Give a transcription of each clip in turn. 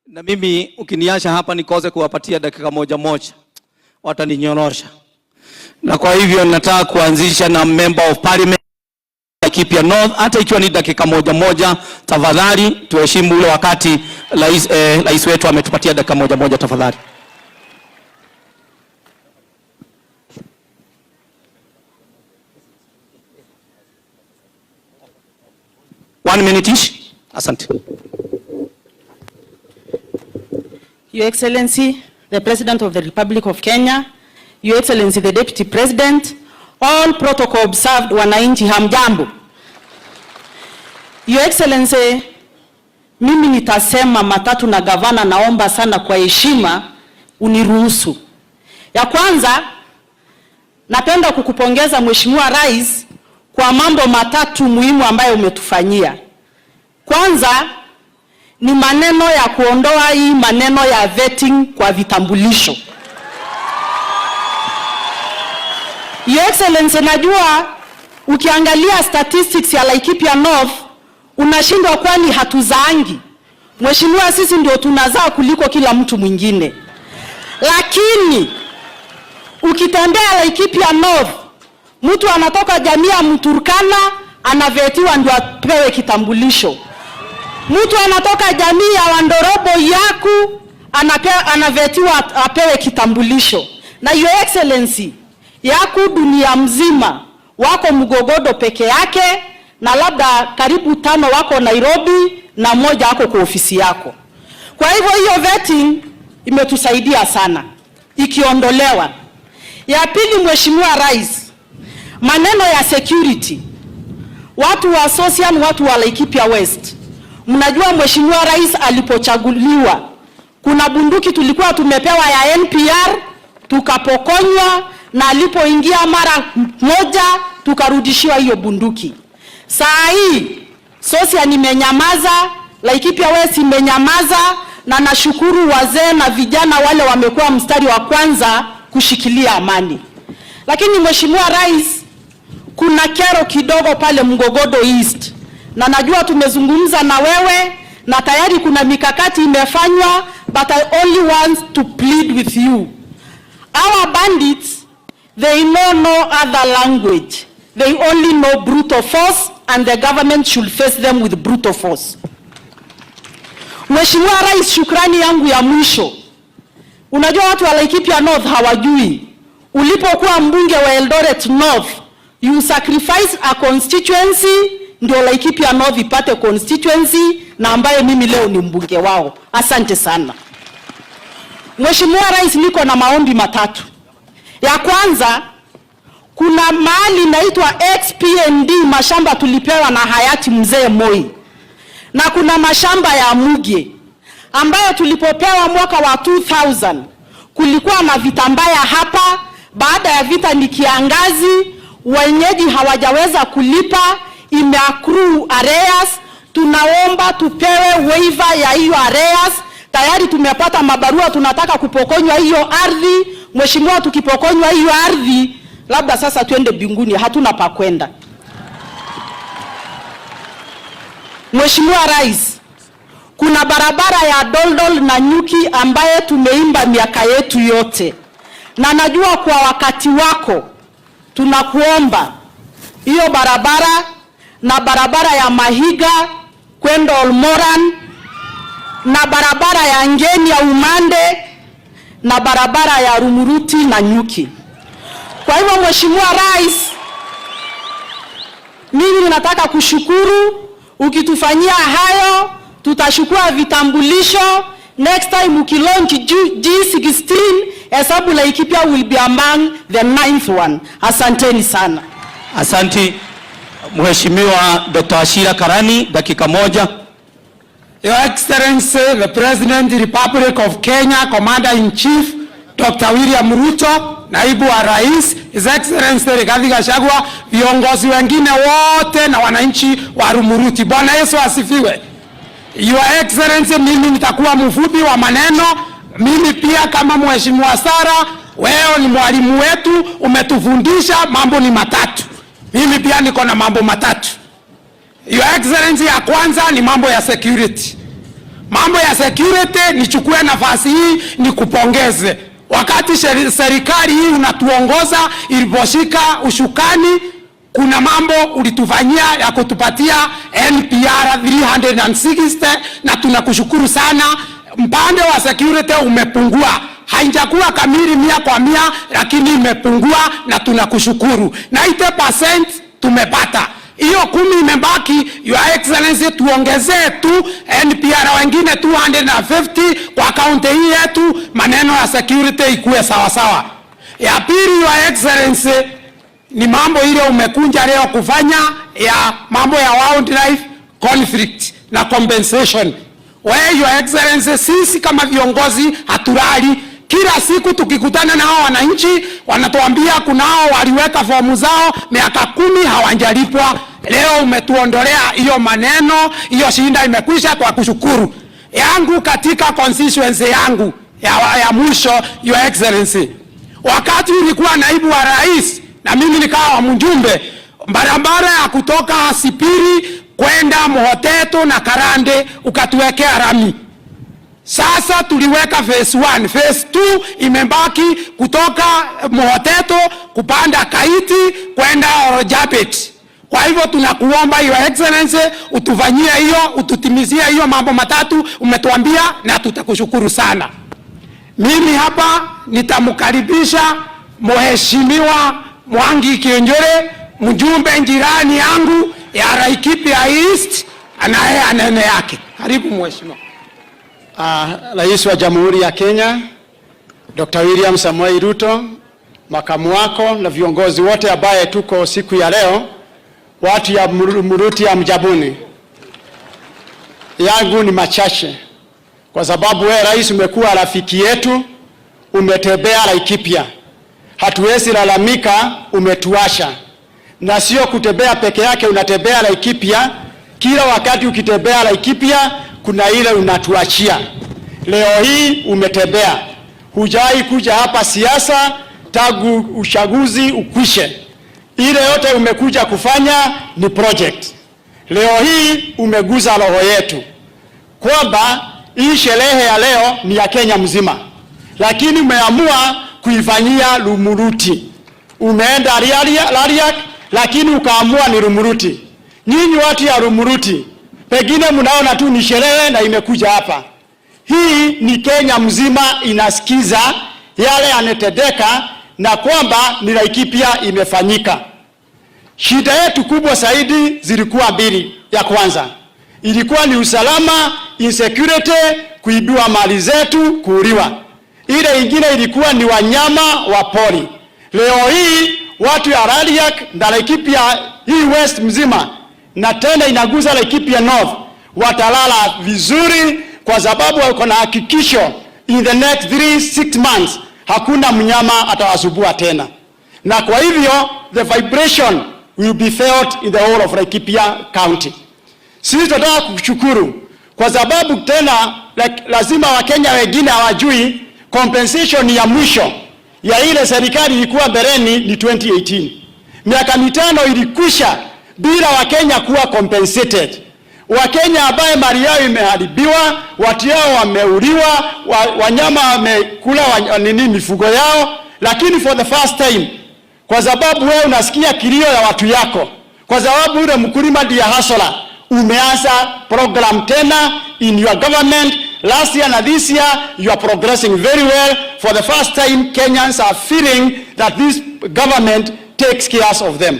Na mimi ukiniacha hapa nikose kuwapatia dakika moja wataninyorosha. Na kwa hivyo nataka kuanzisha na member of parliament Laikipia North, hata ikiwa ni dakika moja, tafadhali tuheshimu ule wakati rais wetu ametupatia dakika moja tafadhali. One minute ish. Asante. Your Excellency, the President of the Republic of Kenya, Your Excellency, the Deputy President, all protocol observed, wananchi hamjambo. Your Excellency, mimi nitasema matatu na gavana, naomba sana kwa heshima uniruhusu. Ya kwanza, napenda kukupongeza Mheshimiwa Rais kwa mambo matatu muhimu ambayo umetufanyia. Kwanza ni maneno ya kuondoa hii maneno ya vetting kwa vitambulisho. Your Excellency, najua ukiangalia statistics ya Laikipia North unashindwa kwani hatuzaangi. Mheshimiwa, sisi ndio tunazaa kuliko kila mtu mwingine. Lakini ukitembea Laikipia North, mtu anatoka jamii ya Mturkana anavetiwa ndio apewe kitambulisho. Mtu anatoka jamii ya Wandorobo Yaku anavetiwa apewe kitambulisho. Na Your Excellency, Yaku dunia mzima wako Mgogodo peke yake, na labda karibu 5 wako Nairobi na 1 wako kwa ofisi yako. Kwa hivyo hiyo vetting imetusaidia sana ikiondolewa. Ya pili, Mheshimiwa Rais, maneno ya security. Watu wa Social, watu wa Laikipia West, mnajua Mheshimiwa Rais alipochaguliwa kuna bunduki tulikuwa tumepewa ya NPR tukapokonywa, na alipoingia mara moja tukarudishiwa hiyo bunduki. Saa hii Social nimenyamaza, Laikipia West imenyamaza, na nashukuru wazee na vijana wale wamekuwa mstari wa kwanza kushikilia amani. Lakini Mheshimiwa Rais, kuna kero kidogo pale Mgogodo East, na najua tumezungumza na wewe na tayari kuna mikakati imefanywa, but I only want to plead with you. Our bandits, they know no other language. They only know brutal force, and the government should face them with brutal force. Mheshimiwa Rais, shukrani yangu ya mwisho. Unajua watu wa Laikipia North hawajui, ulipokuwa mbunge wa Eldoret North, you sacrifice a constituency ndio Laikipia North ipate constituency, na ambaye mimi leo ni mbunge wao. Asante sana. Mheshimiwa Rais, niko na maombi matatu. Ya kwanza, kuna mahali inaitwa XPND, mashamba tulipewa na hayati mzee Moi. Na kuna mashamba ya Muge ambayo tulipopewa mwaka wa 2000. Kulikuwa na vita mbaya hapa, baada ya vita ni kiangazi, wenyeji hawajaweza kulipa, imeaccrue arrears. Tunaomba tupewe waiver ya hiyo arrears. Tayari tumepata mabarua, tunataka kupokonywa hiyo ardhi. Mheshimiwa, tukipokonywa hiyo ardhi, labda sasa tuende mbinguni, hatuna pa kwenda. Mheshimiwa Rais, kuna barabara ya Doldol na Nyuki ambaye tumeimba miaka yetu yote, na najua kwa wakati wako tunakuomba hiyo barabara, na barabara ya Mahiga kwenda Olmoran, na barabara ya Ngeni ya Umande, na barabara ya Rumuruti na Nyuki. Kwa hivyo Mheshimiwa Rais, mimi nataka kushukuru. Ukitufanyia hayo, tutashukua vitambulisho. Next time ukilaunch G16, hesabu Laikipia will be among the 9th one. Asanteni sana. Asante. Mheshimiwa Dr. Ashira Karani, dakika moja. Your Excellency, the President of the Republic of Kenya, Commander-in-Chief, Dr. William Ruto, Naibu wa Rais, His Excellency Rigathi Gachagua, viongozi wengine wote na wananchi wa Rumuruti. Bwana Yesu asifiwe. Your Excellency, mimi nitakuwa mfupi wa maneno. Mimi pia kama Mheshimiwa Sara, wewe ni mwalimu wetu, umetufundisha mambo ni matatu. Mimi pia niko na mambo matatu. Your Excellency, ya kwanza ni mambo ya security. Mambo ya security, nichukue nafasi hii nikupongeze. Wakati serikali hii unatuongoza iliposhika ushukani, kuna mambo ulitufanyia ya kutupatia NPR 360 na tunakushukuru sana. Mpande wa security umepungua. Haijakuwa kamili 100%, lakini imepungua na tunakushukuru. 90% tumepata. Hiyo 10 imebaki. Your Excellency, tuongezee tu NPR wengine 250 kwa kaunti hii yetu, maneno ya security ikuwe sawa sawa. Ya pili, Your Excellency, ni mambo ile umekunja leo kufanya ya mambo ya wildlife conflict na compensation. Wewe Your Excellency, sisi kama viongozi hatulali. Kila siku tukikutana na hao wananchi wanatuambia kunao waliweka fomu zao miaka 10 hawajalipwa. Leo umetuondolea hiyo maneno, hiyo shinda imekwisha, kwa kushukuru. Yangu katika constituency yangu ya mwisho, Your Excellency, wakati ulikuwa naibu wa rais na mimi nikawa mjumbe, barabara ya kutoka Sipiri kwenda Mohoteto na Karande ukatuwekea rami. Sasa tuliweka phase 1, phase 2 imebaki kutoka Mohoteto kupanda Kaiti kwenda Orojapet. Kwa hivyo tunakuomba Your Excellency utufanyie hiyo, ututimizie hiyo mambo matatu umetuambia, na tutakushukuru sana. Mimi hapa nitamkaribisha Mheshimiwa Mwangi Kionjore, mjumbe jirani yangu ya Laikipia East, anaye anene yake. Karibu mheshimiwa. Rais wa Jamhuri ya Kenya Dr. William Samoei Ruto, makamu wako na viongozi wote ambaye tuko siku ya leo, watu ya Muruti ya Mjabuni, yangu ni machache, kwa sababu wewe rais umekuwa rafiki yetu, umetembea Laikipia, hatuwezi lalamika, umetuasha. Na sio kutembea peke yake, unatembea Laikipia, kila wakati ukitembea Laikipia kuna ile unatuachia. Leo hii umetembea, hujai kuja hapa siasa tangu uchaguzi ukwishe. Ile yote umekuja kufanya ni project. Leo hii umeguza roho yetu kwamba hii sherehe ya leo ni ya Kenya mzima, lakini umeamua kuifanyia Lumuruti. Umeenda Lariak, lakini ukaamua ni Lumuruti. Nyinyi watu ya Lumuruti pengine mnaona tu ni sherehe na imekuja hapa. Hii ni Kenya mzima inasikiza yale yanatendeka, na kwamba ni Laikipia imefanyika. Shida yetu kubwa zaidi zilikuwa mbili. Ya kwanza ilikuwa ni usalama, insecurity, kuibiwa mali zetu, kuuliwa. Ile ingine ilikuwa ni wanyama wa pori. Leo hii watu ya Rariak na Laikipia hii west mzima, na tena inaguza Laikipia North, watalala vizuri, kwa sababu wako na hakikisho in the next 3-6 months hakuna mnyama atawasubua tena. Na kwa hivyo the vibration will be felt in the whole of Laikipia County. Sisi tunataka kushukuru kwa sababu tena lazima Wakenya wengine hawajui compensation ya mwisho ya ile serikali ilikuwa mbeleni ni 2018. Miaka 5 ilikwisha bila Wakenya kuwa compensated. Wakenya ambaye mali yao imeharibiwa, watu yao wameuliwa, wanyama wamekula mifugo yao, lakini for the first time, kwa sababu wewe unasikia kilio ya watu yako, kwa sababu ule mkulima ndiye hustler, umeanza program tena in your government. Last year and this year you are progressing very well. For the first time Kenyans are feeling that this government takes care of them.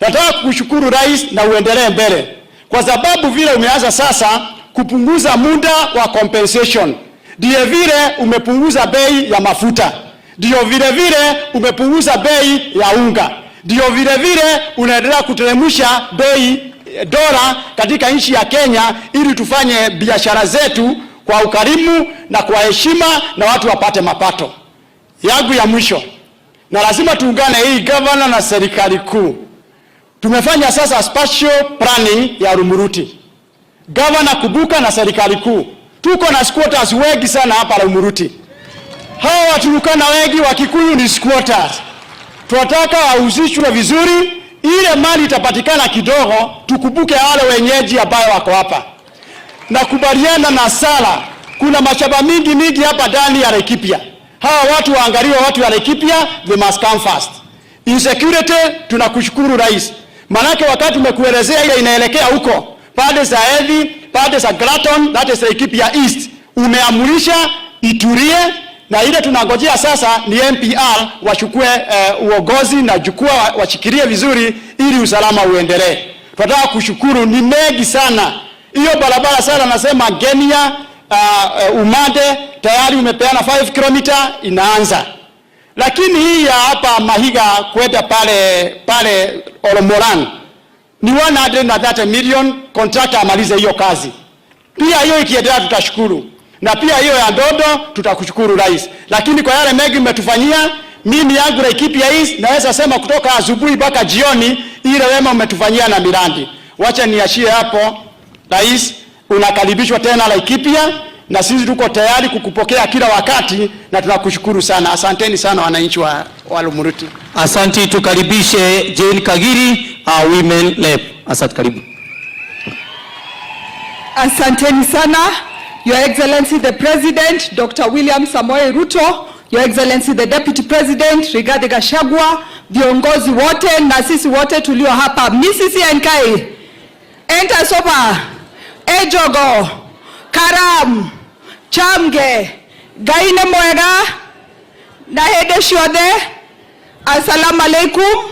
Nataka kukushukuru rais na uendelee mbele, kwa sababu vile umeanza sasa kupunguza muda wa compensation, ndio vile umepunguza bei ya mafuta, ndio vile umepunguza bei ya unga, ndio vile unaendelea kuteremsha bei dola katika nchi ya Kenya, ili tufanye biashara zetu kwa ukarimu na kwa heshima na watu wapate mapato. Yangu ya mwisho, na lazima tuungane hii governor na serikali kuu. Tumefanya sasa spatial planning ya Lumuruti. Governor kubuka na serikali kuu. Tuko na squatters wengi sana hapa Lumuruti. Hawa Waturukana wengi, Wakikuyu ni squatters. Tunataka wauzishwe vizuri, ile mali itapatikana kidogo, tukubuke wale wenyeji ambao wako hapa. nakubaliana na Sala. Kuna mashamba mingi hapa ndani ya Laikipia. Hawa watu waangaliwe, watu wa Laikipia, they must come first. Insecurity, tunakushukuru rais. Manake wakati tumekuelezea ile inaelekea huko, pande za Edhi, pande za Graton, that is Laikipia East, umeamurisha iturie, na ile tunangojea sasa ni MPR wachukue uongozi na jukwaa washikilie vizuri ili usalama uendelee. Tunataka kushukuru, ni mengi sana. Hiyo barabara Sala nasema Genia Umade tayari umepeana 5 km inaanza. Lakini hii ya hapa Mahiga kwenda pale Olomoran ni 130 million, contractor amalize hiyo kazi. Pia hiyo ikiendelea tutashukuru. Na pia hiyo ya Ndodo tutakushukuru rais. Lakini kwa yale mengi umetufanyia, mimi yangu Laikipia East naweza sema kutoka asubuhi mpaka jioni ile wema umetufanyia na miradi. Wacha niachie hapo. Rais, unakaribishwa tena Laikipia na sisi tuko tayari kukupokea kila wakati na tunakushukuru sana. Asanteni sana wananchi wa Lumuruti. Asante, tukaribishe Jane Kagiri, women rep. Asante, karibu. Asanteni sana. Your Excellency the President, Dr. William Samoei Ruto, Your Excellency the Deputy President, Rigathi Gachagua, viongozi wote na sisi wote tulio hapa. Misisi Nkai, Enta Sopa, Ejogo, Karam, Chamge, Gaine Mwega, na Hede Shode, Assalamu alaikum.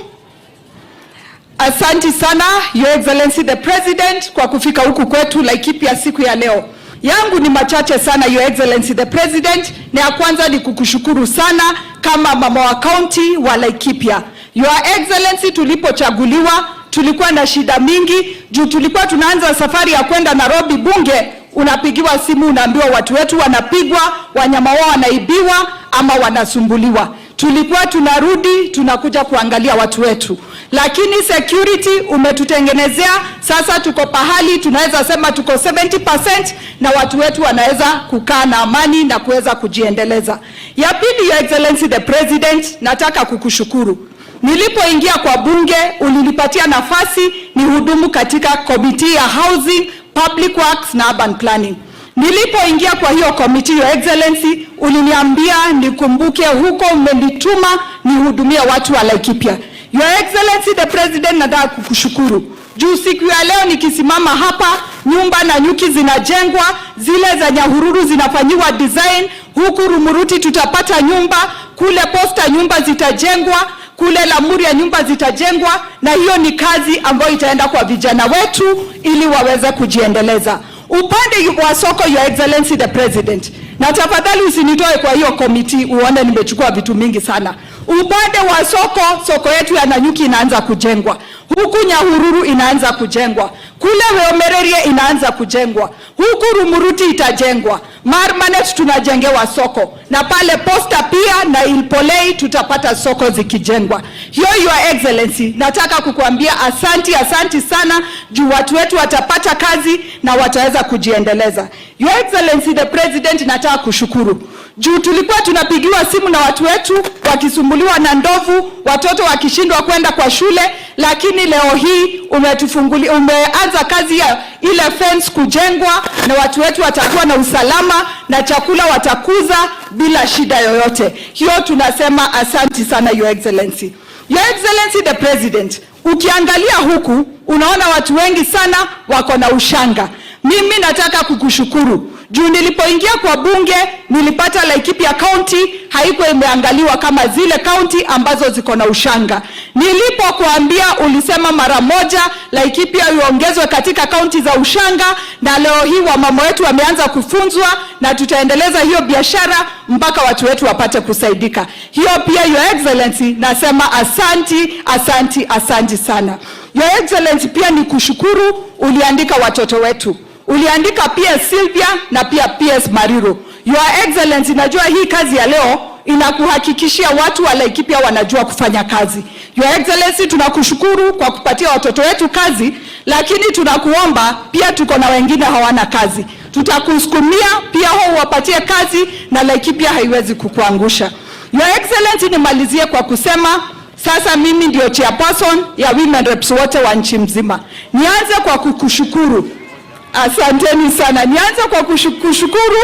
Asanti sana Your Excellency the President kwa kufika huku kwetu Laikipia siku ya leo. Yangu ni machache sana Your Excellency the President, na ya kwanza ni kukushukuru sana kama mama wa county wa Laikipia. Your Excellency, tulipochaguliwa tulikuwa na shida mingi juu tulikuwa tunaanza safari ya kwenda Nairobi bunge, unapigiwa simu unaambiwa watu wetu wanapigwa, wanyama wao wanaibiwa ama wanasumbuliwa. Tulikuwa tunarudi tunakuja kuangalia watu wetu, lakini security umetutengenezea. Sasa tuko pahali tunaweza sema tuko 70% na watu wetu wanaweza kukaa na amani na kuweza kujiendeleza. Ya pili, Your Excellency the President, nataka kukushukuru. Nilipoingia kwa bunge ulinipatia nafasi ni hudumu katika committee ya housing, public works na urban planning. Nilipoingia kwa hiyo committee, Your Excellency, uliniambia nikumbuke huko umenituma nihudumie watu wa Laikipia. Your Excellency the President, nataka kukushukuru. Juu siku ya leo nikisimama hapa, nyumba na nyuki zinajengwa, zile za Nyahururu zinafanyiwa design, huku Rumuruti tutapata nyumba, kule Posta nyumba zitajengwa, kule Lamuri ya nyumba zitajengwa, na hiyo ni kazi ambayo itaenda kwa vijana wetu ili waweze kujiendeleza. Upande wa soko, Your Excellency the President, na tafadhali usinitoe kwa hiyo committee uone nimechukua vitu mingi sana. Upande wa soko yetu ya Nanyuki inaanza kujengwa, huku Nyahururu inaanza kujengwa, kule Weomererie inaanza kujengwa, huku Rumuruti itajengwa, Marmanet tunajengewa soko, na pale Posta pia na Ilpolei tutapata soko zikijengwa. Hiyo Your Excellency, nataka kukuambia asanti sana juu watu wetu watapata kazi na wataweza kujiendeleza. Your Excellency the President, nataka kushukuru juu tulikuwa tunapigiwa simu na watu wetu wakisumbuliwa na ndovu, watoto wakishindwa kwenda kwa shule, lakini leo hii umeanza kazi ya ile fence kujengwa, na watu wetu watakuwa na usalama na chakula watakuza bila shida yoyote. Hiyo tunasema asanti sana Your Excellency. Your Excellency the President, ukiangalia huku unaona watu wengi sana wako na ushanga. Mimi nataka kukushukuru juu nilipoingia kwa bunge nilipata Laikipia County haikuwa imeangaliwa kama zile county ambazo ziko na ushanga. Nilipokuambia ulisema mara moja Laikipia iongezwe katika county za ushanga, na leo hii wamama wetu wameanza kufunzwa na tutaendeleza hiyo biashara mpaka watu wetu wapate kusaidika. Hiyo pia Your Excellency nasema asanti sana. Your Excellency, pia ni kushukuru uliandika watoto wetu. Uliandika PS Sylvia na pia PS Mariro. Your Excellency, najua hii kazi ya leo inakuhakikishia watu wa Laikipia wanajua kufanya kazi. Your Excellency, tunakushukuru kwa kupatia watoto wetu kazi, lakini tunakuomba pia tuko na wengine hawana kazi. Tutakusukumia pia hao wapatie kazi na Laikipia haiwezi kukuangusha. Your Excellency, nimalizie kwa kusema sasa mimi ndio chairperson ya women reps wote wa nchi mzima. Nianze kwa kukushukuru Asanteni sana. Nianze kwa kushukuru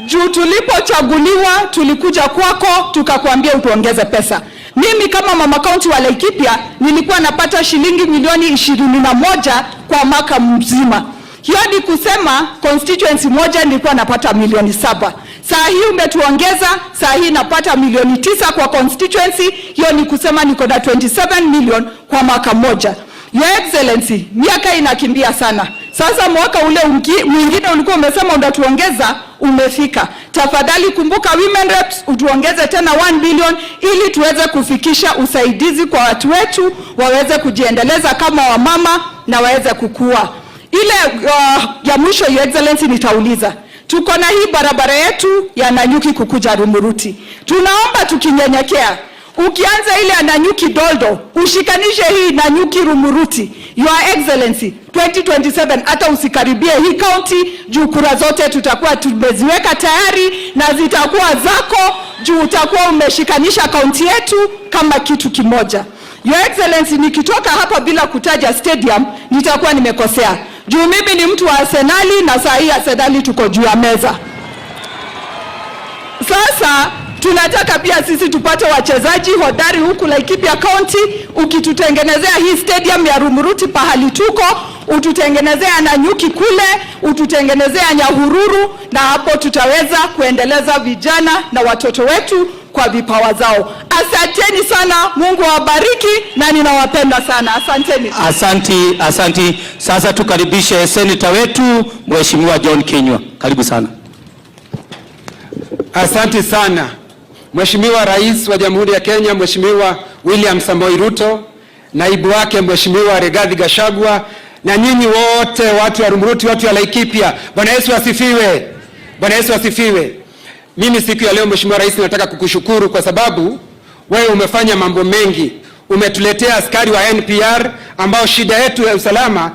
juu tulipochaguliwa tulikuja kwako tukakwambia utuongeze pesa. Mimi kama mama county wa Laikipia nilikuwa napata shilingi milioni 21 kwa mwaka mzima. Hiyo ni kusema constituency moja nilikuwa napata milioni 7. Saa hii umetuongeza, saa hii napata milioni 9 kwa constituency. Hiyo ni kusema niko na 27 million kwa mwaka moja. Your Excellency, miaka inakimbia sana. Sasa mwaka ule mwingine ulikuwa umesema unatuongeza, umefika. Tafadhali kumbuka women reps, utuongeze tena 1 billion ili tuweze kufikisha usaidizi kwa watu wetu, waweze kujiendeleza kama wamama na waweze kukua. Ile ya mwisho, Your Excellency, nitauliza. Tuko na hii barabara yetu ya Nanyuki kukuja Rumuruti. Tunaomba tukinyenyekea, ukianza ile Nanyuki Doldo, ushikanishe hii Nanyuki Rumuruti. Your Excellency, 2027 hata usikaribie hii county, juu kura zote tutakuwa tumeziweka tayari na zitakuwa zako, juu utakuwa umeshikanisha county yetu kama kitu kimoja. Your Excellency, nikitoka hapa bila kutaja stadium nitakuwa nimekosea. Juu mimi ni mtu wa Arsenali na saa hii Arsenali tuko juu ya meza. Sasa tunataka pia sisi tupate wachezaji hodari huku Laikipia County. Ukitutengenezea hii stadium ya Rumuruti pahali tuko, ututengenezea Nanyuki kule, ututengenezea Nyahururu, na hapo tutaweza kuendeleza vijana na watoto wetu kwa vipawa zao. Asanteni sana, Mungu awabariki na ninawapenda sana. Asanteni. Asanti. Sasa tukaribishe senator wetu Mheshimiwa John Kinyua. Karibu sana. Asante sana. Mheshimiwa Rais wa Jamhuri ya Kenya, Mheshimiwa William Samoei Ruto, naibu wake Mheshimiwa Rigathi Gachagua, na nyinyi wote watu wa Rumuruti, watu wa Laikipia. Bwana Yesu asifiwe. Bwana Yesu asifiwe. Mimi siku ya leo Mheshimiwa Rais nataka kukushukuru kwa sababu wewe umefanya mambo mengi. Umetuletea askari wa NPR ambao shida yetu ya usalama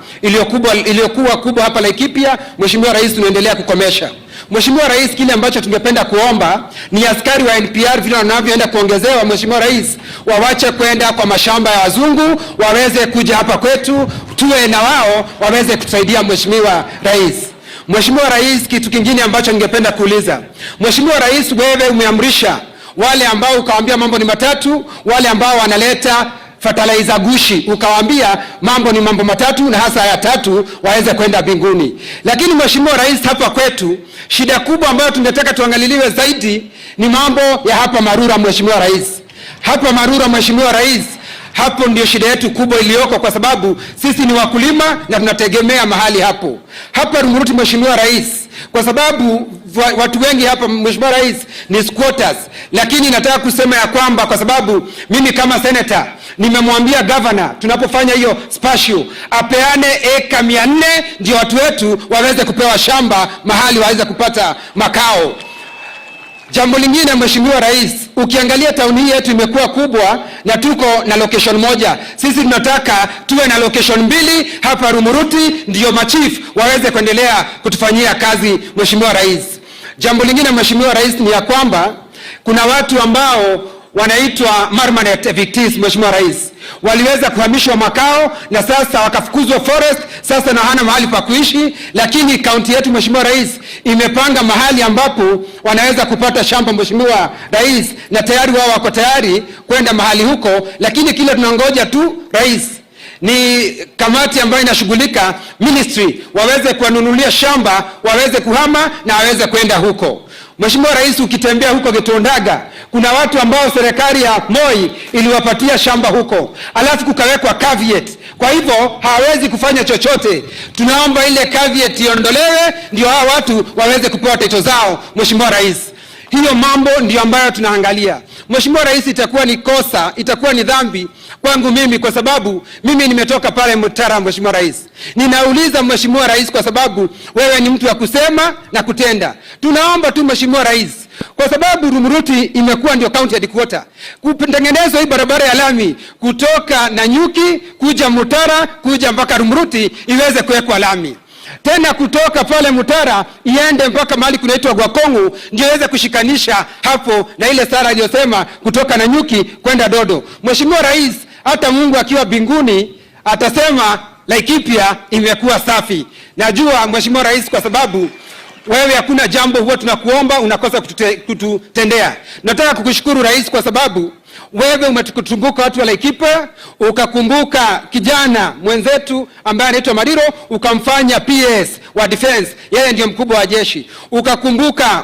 iliyokuwa kubwa hapa Laikipia, Mheshimiwa Rais tunaendelea kukomesha. Mheshimiwa Rais, kile ambacho tungependa kuomba ni askari wa NPR vile wanavyoenda kuongezewa, Mheshimiwa Rais, wawache kwenda kwa mashamba ya wazungu, waweze kuja hapa kwetu, tuwe na wao, waweze kutusaidia Mheshimiwa Rais. Mheshimiwa Rais, kitu kingine ambacho ningependa kuuliza. Mheshimiwa Rais, wewe umeamrisha wale ambao ukawaambia mambo ni matatu, wale ambao wanaleta fertilizer gushi, ukawaambia mambo ni mambo matatu na hasa ya tatu waweze kwenda mbinguni. Lakini Mheshimiwa Rais, hapa kwetu shida kubwa ambayo tunataka tuangaliliwe zaidi ni mambo ya hapa Marura. Mheshimiwa Rais, hapa Marura Mheshimiwa Rais, hapo ndio shida yetu kubwa iliyoko, kwa sababu sisi ni wakulima na tunategemea mahali hapo. Hapa Rumuruti Mheshimiwa Rais, kwa sababu watu wengi hapa Mheshimiwa Rais ni squatters, lakini nataka kusema ya kwamba kwa sababu mimi kama senator nimemwambia governor tunapofanya hiyo spatial apeane eka 400 ndio watu wetu waweze kupewa shamba mahali waweze kupata makao. Jambo lingine Mheshimiwa Rais, ukiangalia tauni hii yetu imekuwa kubwa na tuko na location moja. Sisi tunataka tuwe na location 2 hapa Rumuruti ndio machief waweze kuendelea kutufanyia kazi Mheshimiwa Rais. Jambo lingine Mheshimiwa Rais ni ya kwamba kuna watu ambao wanaitwa permanent evictees Mheshimiwa Rais. Waliweza kuhamishwa makao na sasa wakafukuzwa forest, sasa na hana mahali pa kuishi, lakini kaunti yetu Mheshimiwa Rais imepanga mahali ambapo wanaweza kupata shamba Mheshimiwa Rais, na tayari wao wako tayari kwenda mahali huko, lakini kile tunangoja tu Rais ni kamati ambayo inashughulika ministry waweze kuwanunulia shamba, waweze kuhama na waweze kwenda huko. Mheshimiwa Rais, ukitembea huko Getondaga kuna watu ambao serikali ya Moi iliwapatia shamba huko, alafu kukawekwa caveat, kwa hivyo hawezi kufanya chochote. Tunaomba ile caveat iondolewe ndio hao watu waweze kupewa title zao Mheshimiwa Rais. Hiyo mambo ndio ambayo tunaangalia. Mheshimiwa Rais, itakuwa ni kosa, itakuwa ni dhambi kwangu mimi kwa sababu mimi nimetoka pale Mutara Mheshimiwa Rais. Ninauliza Mheshimiwa Rais kwa sababu wewe ni mtu wa kusema na kutenda. Tunaomba tu Mheshimiwa Rais, kwa sababu Rumuruti imekuwa ndio county headquarter, kutengenezwa hii barabara ya lami kutoka Nanyuki kuja Mutara kuja mpaka Rumuruti iweze kuwekwa lami. Tena kutoka pale Mutara iende mpaka mahali kunaitwa Gwakongu ndio iweze kushikanisha hapo na ile sara aliyosema kutoka Nanyuki kwenda Dodo. Mheshimiwa Rais, hata Mungu akiwa mbinguni atasema Laikipia imekuwa safi. Najua Mheshimiwa Rais, kwa sababu wewe hakuna jambo huwa tunakuomba unakosa kututendea. Nataka kukushukuru Rais kwa sababu wewe umetukumbuka watu wa Laikipia, ukakumbuka kijana mwenzetu ambaye anaitwa Mariro, ukamfanya PS wa defense, yeye ndiye mkubwa wa jeshi. Ukakumbuka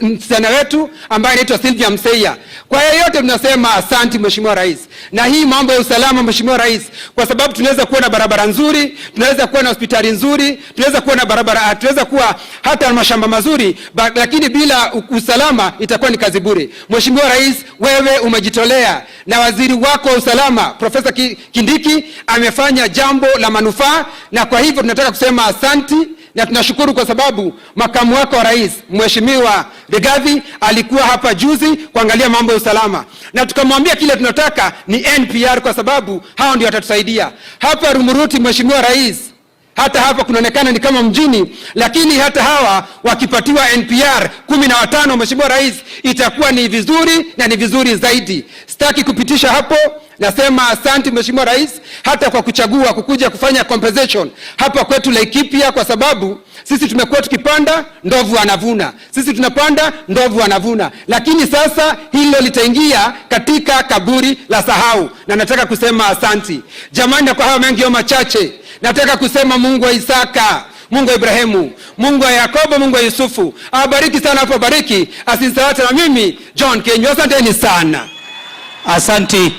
msichana wetu ambaye anaitwa Sylvia Mseya. Kwa hiyo yote tunasema asante Mheshimiwa Rais. Na hii mambo ya usalama Mheshimiwa Rais, kwa sababu tunaweza kuwa na barabara nzuri, tunaweza kuwa na hospitali nzuri, tunaweza kuwa na barabara, tunaweza kuwa hata na mashamba mazuri, lakini bila usalama itakuwa ni kazi bure. Mheshimiwa Rais, wewe umejitolea na waziri wako wa usalama Profesa Kindiki amefanya jambo la manufaa, na kwa hivyo tunataka kusema asanti na tunashukuru kwa sababu makamu wako wa rais Mheshimiwa Rigathi alikuwa hapa juzi kuangalia mambo ya usalama, na tukamwambia kile tunataka ni NPR kwa sababu hao ndio watatusaidia. Hapa Rumuruti Mheshimiwa Rais, hata hapa kunaonekana ni kama mjini, lakini hata hawa wakipatiwa NPR 15 Mheshimiwa Rais, itakuwa ni vizuri na ni vizuri zaidi. Sitaki kupitisha hapo, nasema asante Mheshimiwa Rais hata kwa kuchagua kukuja kufanya compensation hapa kwetu Laikipia, kwa sababu sisi tumekuwa tukipanda ndovu anavuna, sisi tunapanda ndovu anavuna, lakini sasa hilo litaingia katika kaburi la sahau, na nataka kusema asante jamani. Kwa haya mengi machache nataka kusema Mungu wa Isaka, Mungu wa Ibrahimu, Mungu wa Yakobo, Mungu wa Yusufu awabariki sana hapo, bariki asinsawate na mimi John Kenyo. Asanteni sana. Asanti.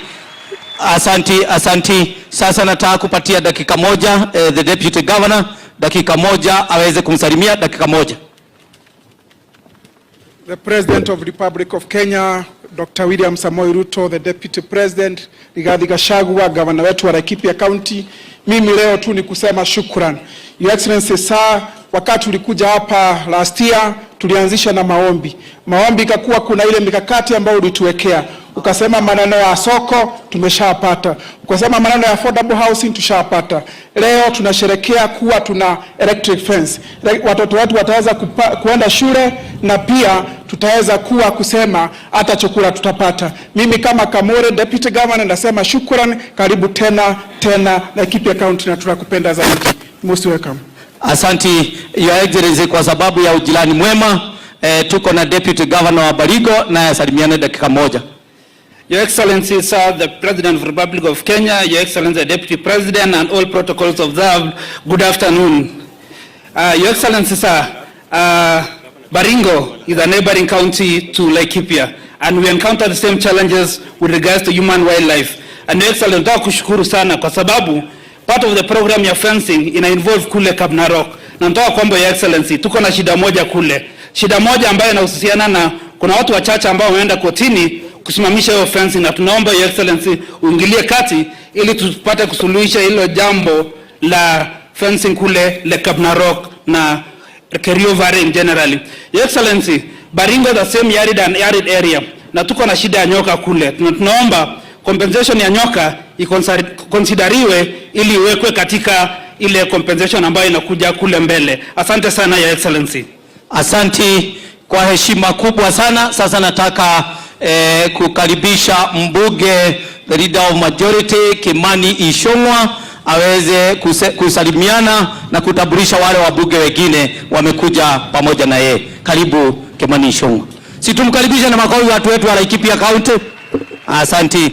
Sasa nataka kupatia dakika moja the deputy governor, dakika moja aweze kumsalimia, dakika moja. The President of the Republic of Kenya, Dr. William Samoei Ruto, the Deputy President, Rigathi Gachagua, Governor wetu wa Laikipia County. Mimi leo tu ni kusema shukran. Your Excellency sir, wakati ulikuja hapa last year, tulianzisha na maombi. Maombi ikakuwa kuna ile mikakati ambayo ulituwekea. Ukasema maneno ya soko tumeshapata. Ukasema maneno ya affordable housing tushapata. Leo tunasherekea kuwa tuna electric fence. Watoto wetu wataweza kuenda shule, na pia tutaweza kuwa kusema hata chakula tutapata. Mimi kama Kamore Deputy Governor nasema shukran, karibu tena Laikipia County, na tunakupenda zaidi. Most welcome. Asanti Your Excellency kwa sababu ya ujirani mwema. Tuko na Deputy Governor wa Baringo na salimiane dakika moja. Your Excellency, sir, the President of the Republic of Kenya, Your Excellency, the Deputy President, and all protocols observed, good afternoon. Your Excellency, sir, Baringo is a neighboring county to Laikipia, and we encounter the same challenges with regards to human wildlife. And Your Excellency, nataka kushukuru sana kwa sababu part of the program ya fencing ina involve kule Kapnarok. Na nataka kwamba Your Excellency, tuko na shida moja kule. Shida moja ambayo inahusiana na kuna watu wachache ambao wameenda kotini kusimamisha hiyo fencing, na tunaomba Your Excellency uingilie kati ili tupate kusuluhisha hilo jambo la fencing kule le Kapnarok na Kerio Valley in generally. Your Excellency, Baringo the same arid area, na tuko na shida ya nyoka kule. Tunaomba compensation ya nyoka ikonsideriwe ili iwekwe katika ile compensation ambayo inakuja kule mbele. Asante sana Your Excellency. Asanti kwa heshima kubwa sana. Sasa nataka kukaribisha mbunge the leader of majority Kimani Ichung'wah aweze kusalimiana na kutambulisha wale wabunge wengine wamekuja pamoja na yeye. Karibu Kimani Ichung'wah. Si tumkaribisha na makofi watu wetu wa Laikipia County. Asanti.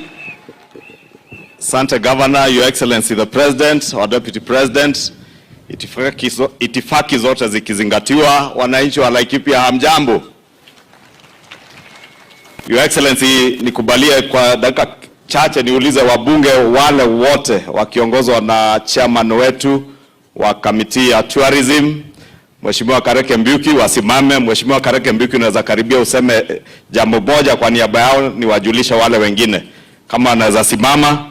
Asante Governor, Your Excellency the President, our Deputy President. Itifaki zote zikizingatiwa, wananchi wa Laikipia hamjambo. Your Excellency, nikubalie kwa dakika chache niulize wabunge wale wote wakiongozwa na chairman wetu wa kamiti ya tourism, Mheshimiwa Kareke Mbiuki, wasimame. Mheshimiwa Kareke Mbiuki, unaweza karibia useme jambo moja kwa niaba yao, ni wajulisha wale wengine kama anaweza simama.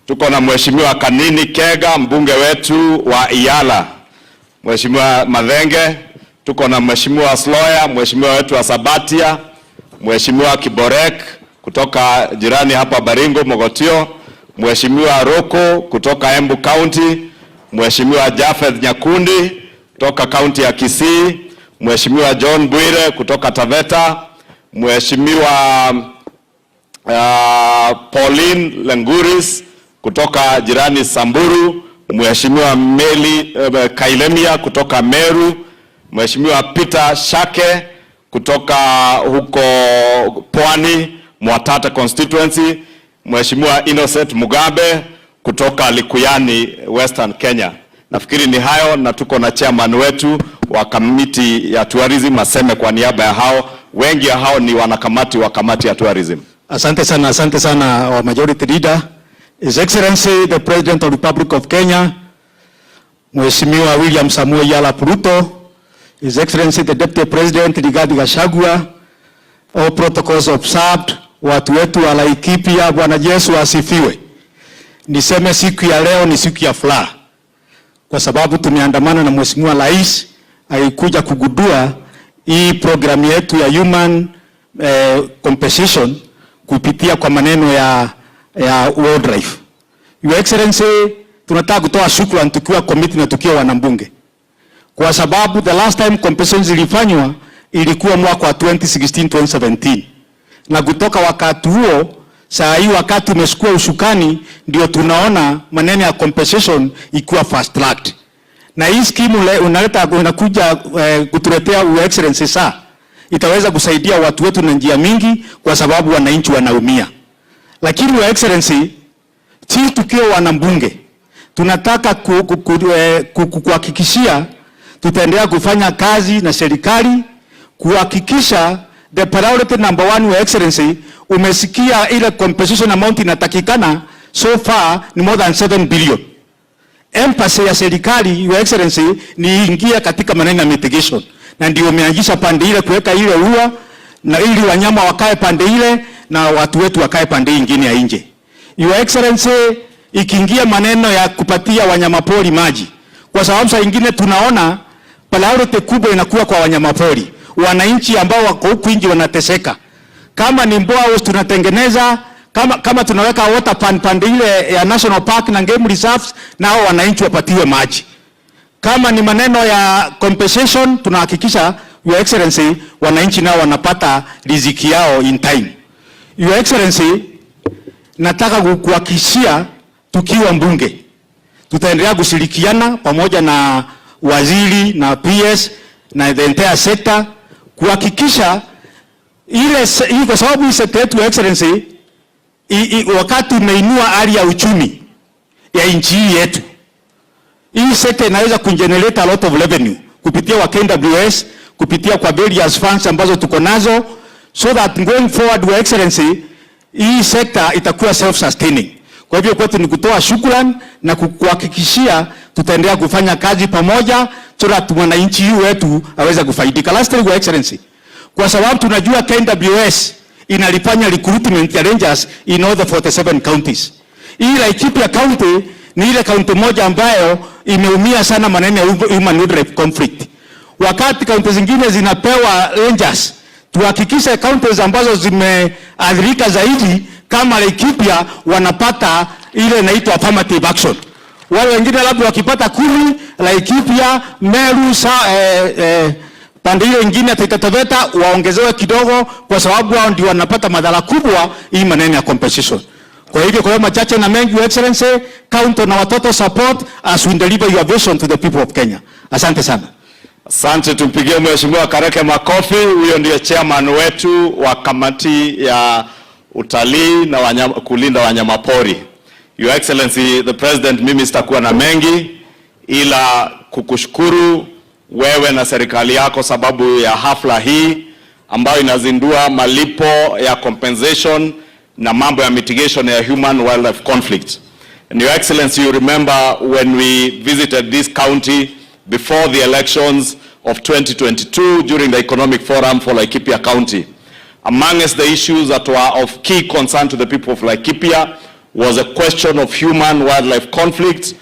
Tuko na Mheshimiwa Kanini Kega, mbunge wetu wa Iyala. Mheshimiwa Madhenge, tuko na Mheshimiwa Sloya, mheshimiwa wetu wa Sabatia, Mheshimiwa Kiborek kutoka jirani hapa Baringo Mogotio, Mheshimiwa Roko kutoka Embu County, Mheshimiwa Jafeth Nyakundi kutoka County ya Kisii, Mheshimiwa John Bwire kutoka Taveta, Mheshimiwa Pauline Lenguris kutoka jirani Samburu, Mheshimiwa Meli Kailemia kutoka Meru, Mheshimiwa Peter Shake kutoka huko Pwani, Mwatate constituency, Mheshimiwa Innocent Mugabe kutoka Likuyani, Western Kenya. Nafikiri ni hayo, na tuko na chairman wetu wa kamiti ya tourism aseme kwa niaba ya hao. Wengi ya hao ni wanakamati wa kamati ya tourism. Asante sana wa majority leader, His Excellency the President of the Republic of Kenya, Mheshimiwa William Samoei Ruto, His Excellency the Deputy President Rigathi Gachagua, all protocols observed, watu wetu wa Laikipia, Bwana Yesu asifiwe. Niseme siku ya leo ni siku ya furaha, kwa sababu tumeandamana na Mheshimiwa Rais alikuja kugundua hii program yetu ya human compensation kupitia kwa maneno ya wildlife. Your Excellency, tunataka kutoa shukrani tukiwa committee na tukiwa wanambunge, kwa sababu the last time compensation zilifanywa ilikuwa mwaka wa 2016-2017, na kutoka wakati huo saa hii wakati umeshukua ushukani ndio tunaona maneno ya compensation ikiwa fast tracked. Na hii scheme unakuja kutuletea Your Excellency saa itaweza kusaidia watu wetu na njia mingi, kwa sababu wananchi wanaumia. Lakini Your Excellency, sisi tukiwa wanambunge tunataka kuhakikishia tutaendelea kufanya kazi na serikali kuhakikisha the priority number one. Your Excellency, umesikia ile compensation amount inatakikana so far ni more than 7 billion. Emphasis ya serikali, Your Excellency, ni ingia katika maneno ya mitigation, na ndio umeanzisha pande ile kuweka ile ua, na ili wanyama wakae pande ile na watu wetu wakae pande nyingine ya nje. Your Excellency, ikiingia maneno ya kupatia wanyamapori maji, kwa sababu saa nyingine tunaona priority kubwa inakuwa kwa wanyamapori, wananchi ambao wako huku nje wanateseka. Kama ni mboa tunatengeneza, kama tunaweka water pande ile ya national park na game reserves, nao wananchi wapatiwe maji. Kama ni maneno ya compensation, tunahakikisha Your Excellency wananchi nao wanapata riziki yao in time. Your Excellency, nataka kukuhakikishia tukiwa mbunge tutaendelea kushirikiana pamoja na waziri na PS na the entire sector kuhakikisha ile, kwa sababu hii sector yetu, Your Excellency, wakati umeinua hali ya uchumi ya nchi yetu, hii sector inaweza kugenerate a lot of revenue kupitia wa KWS, kupitia kwa various funds ambazo tuko nazo, so that going forward, Your Excellency, hii sector itakuwa self-sustaining. Kwa hivyo kwetu ni kutoa shukrani na kuhakikishia tutaendelea kufanya kazi pamoja, so that mwananchi wetu aweze kufaidika. Lastly, Your Excellency, kwa sababu tunajua KWS inalifanya recruitment ya rangers in all the 47 counties. Hii Laikipia county ni ile county moja ambayo imeumia sana maneno ya human wildlife conflict. Wakati county zingine zinapewa rangers, tuhakikishe counties ambazo zimeathirika zaidi kama Laikipia wanapata ile inaitwa affirmative action. Wale wengine labda wakipata 10, Laikipia, Meru, pande ile nyingine Taveta waongezewe kidogo, kwa sababu wao ndio wanapata madhara kubwa hii maneno ya compensation. Kwa hivyo kwa machache na mengi, Your Excellency, count on our total support as we deliver your vision to the people of Kenya. Asante sana. Asante, tumpigie Mheshimiwa Kareke makofi. Huyo ndiye chairman wetu wa kamati ya utalii na kulinda wanyamapori. Your Excellency the President, mimi sitakuwa na mengi ila kukushukuru wewe na serikali yako sababu ya hafla hii ambayo inazindua malipo ya compensation na mambo ya mitigation ya human wildlife conflict. And Your Excellency, you remember when we visited this county before the elections of 2022 during the economic forum for Laikipia County. Amongst the issues that were of key concern to the people of Laikipia was a question of human wildlife conflict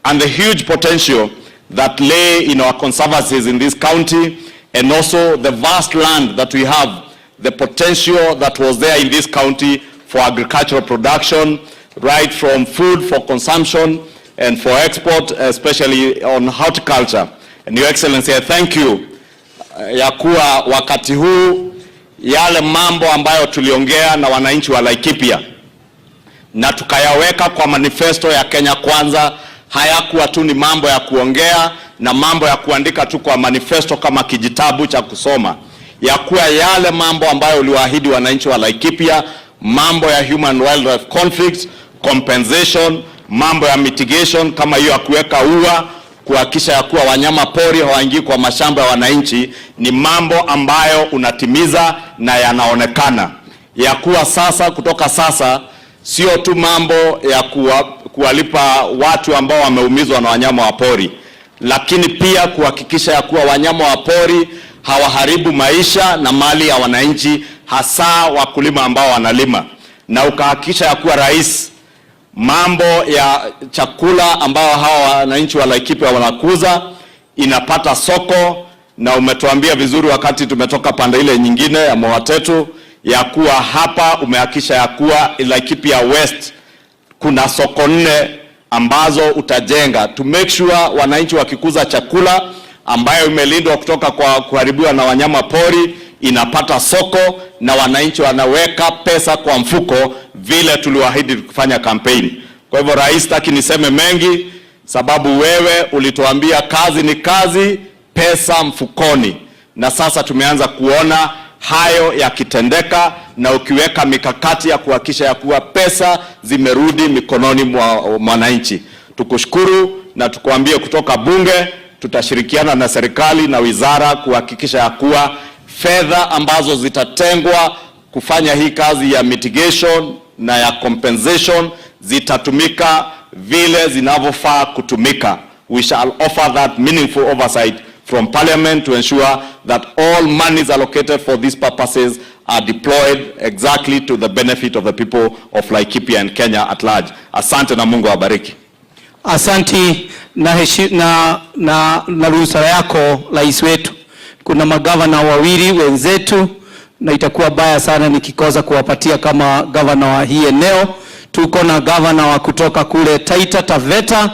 and the huge potential that lay in our conservancies in this county, and also the vast land that we have, the potential that was there in this county for agricultural production, right from food for consumption and for export, especially on horticulture. And Your Excellency, I thank you ya kuwa wakati huu yale mambo ambayo tuliongea na wananchi wa Laikipia na tukayaweka kwa manifesto ya Kenya Kwanza. Hayakuwa tu ni mambo ya kuongea na mambo ya kuandika tu kwa manifesto kama kijitabu cha kusoma, ya kuwa yale mambo ambayo uliwaahidi wananchi wa Laikipia, mambo ya human wildlife conflict, compensation, mambo ya mitigation kama hiyo ya kuweka ua, kuhakikisha ya kuwa wanyama pori hawaingii kwa mashamba ya wananchi, ni mambo ambayo unatimiza na yanaonekana. Ya kuwa sasa, kutoka sasa, sio tu mambo ya kuwalipa watu ambao wameumizwa na wanyama wa pori, lakini pia kuhakikisha ya kuwa wanyama wa pori hawaharibu maisha na mali ya wananchi, hasa wakulima ambao wanalima. Na ukahakikisha ya kuwa rais, mambo ya chakula ambao hawa wananchi wa Laikipia wanakuza inapata soko. Na umetuambia vizuri wakati tumetoka pande ile nyingine ya Mwatetu ya kuwa hapa umehakikisha ya kuwa Laikipia West kuna soko 4 ambazo utajenga to make sure wananchi wakikuza chakula ambayo imelindwa kutoka kwa kuharibiwa na wanyama pori inapata soko, na wananchi wanaweka pesa kwa mfuko vile tuliwaahidi kufanya kampeni. Kwa hivyo rais, taki niseme mengi sababu wewe ulituambia kazi ni kazi, pesa mfukoni, na sasa tumeanza kuona hayo yakitendeka, na ukiweka mikakati ya kuhakikisha ya kuwa pesa zimerudi mikononi mwa mwananchi. Tukushukuru na tukuambie kutoka bunge tutashirikiana na serikali na wizara kuhakikisha ya kuwa fedha ambazo zitatengwa kufanya hii kazi ya mitigation na ya compensation zitatumika vile zinavyofaa kutumika. We shall offer that meaningful oversight from Parliament to ensure that all monies allocated for these purposes are deployed exactly to the benefit of the people of Laikipia and Kenya at large. Asante na Mungu awabariki. Asante na ruhusa yako rais wetu. Kuna magavana wawili wenzetu na itakuwa baya sana nikikosa kuwapatia kama gavana wa hii eneo. Tuko na gavana wa kutoka kule Taita Taveta,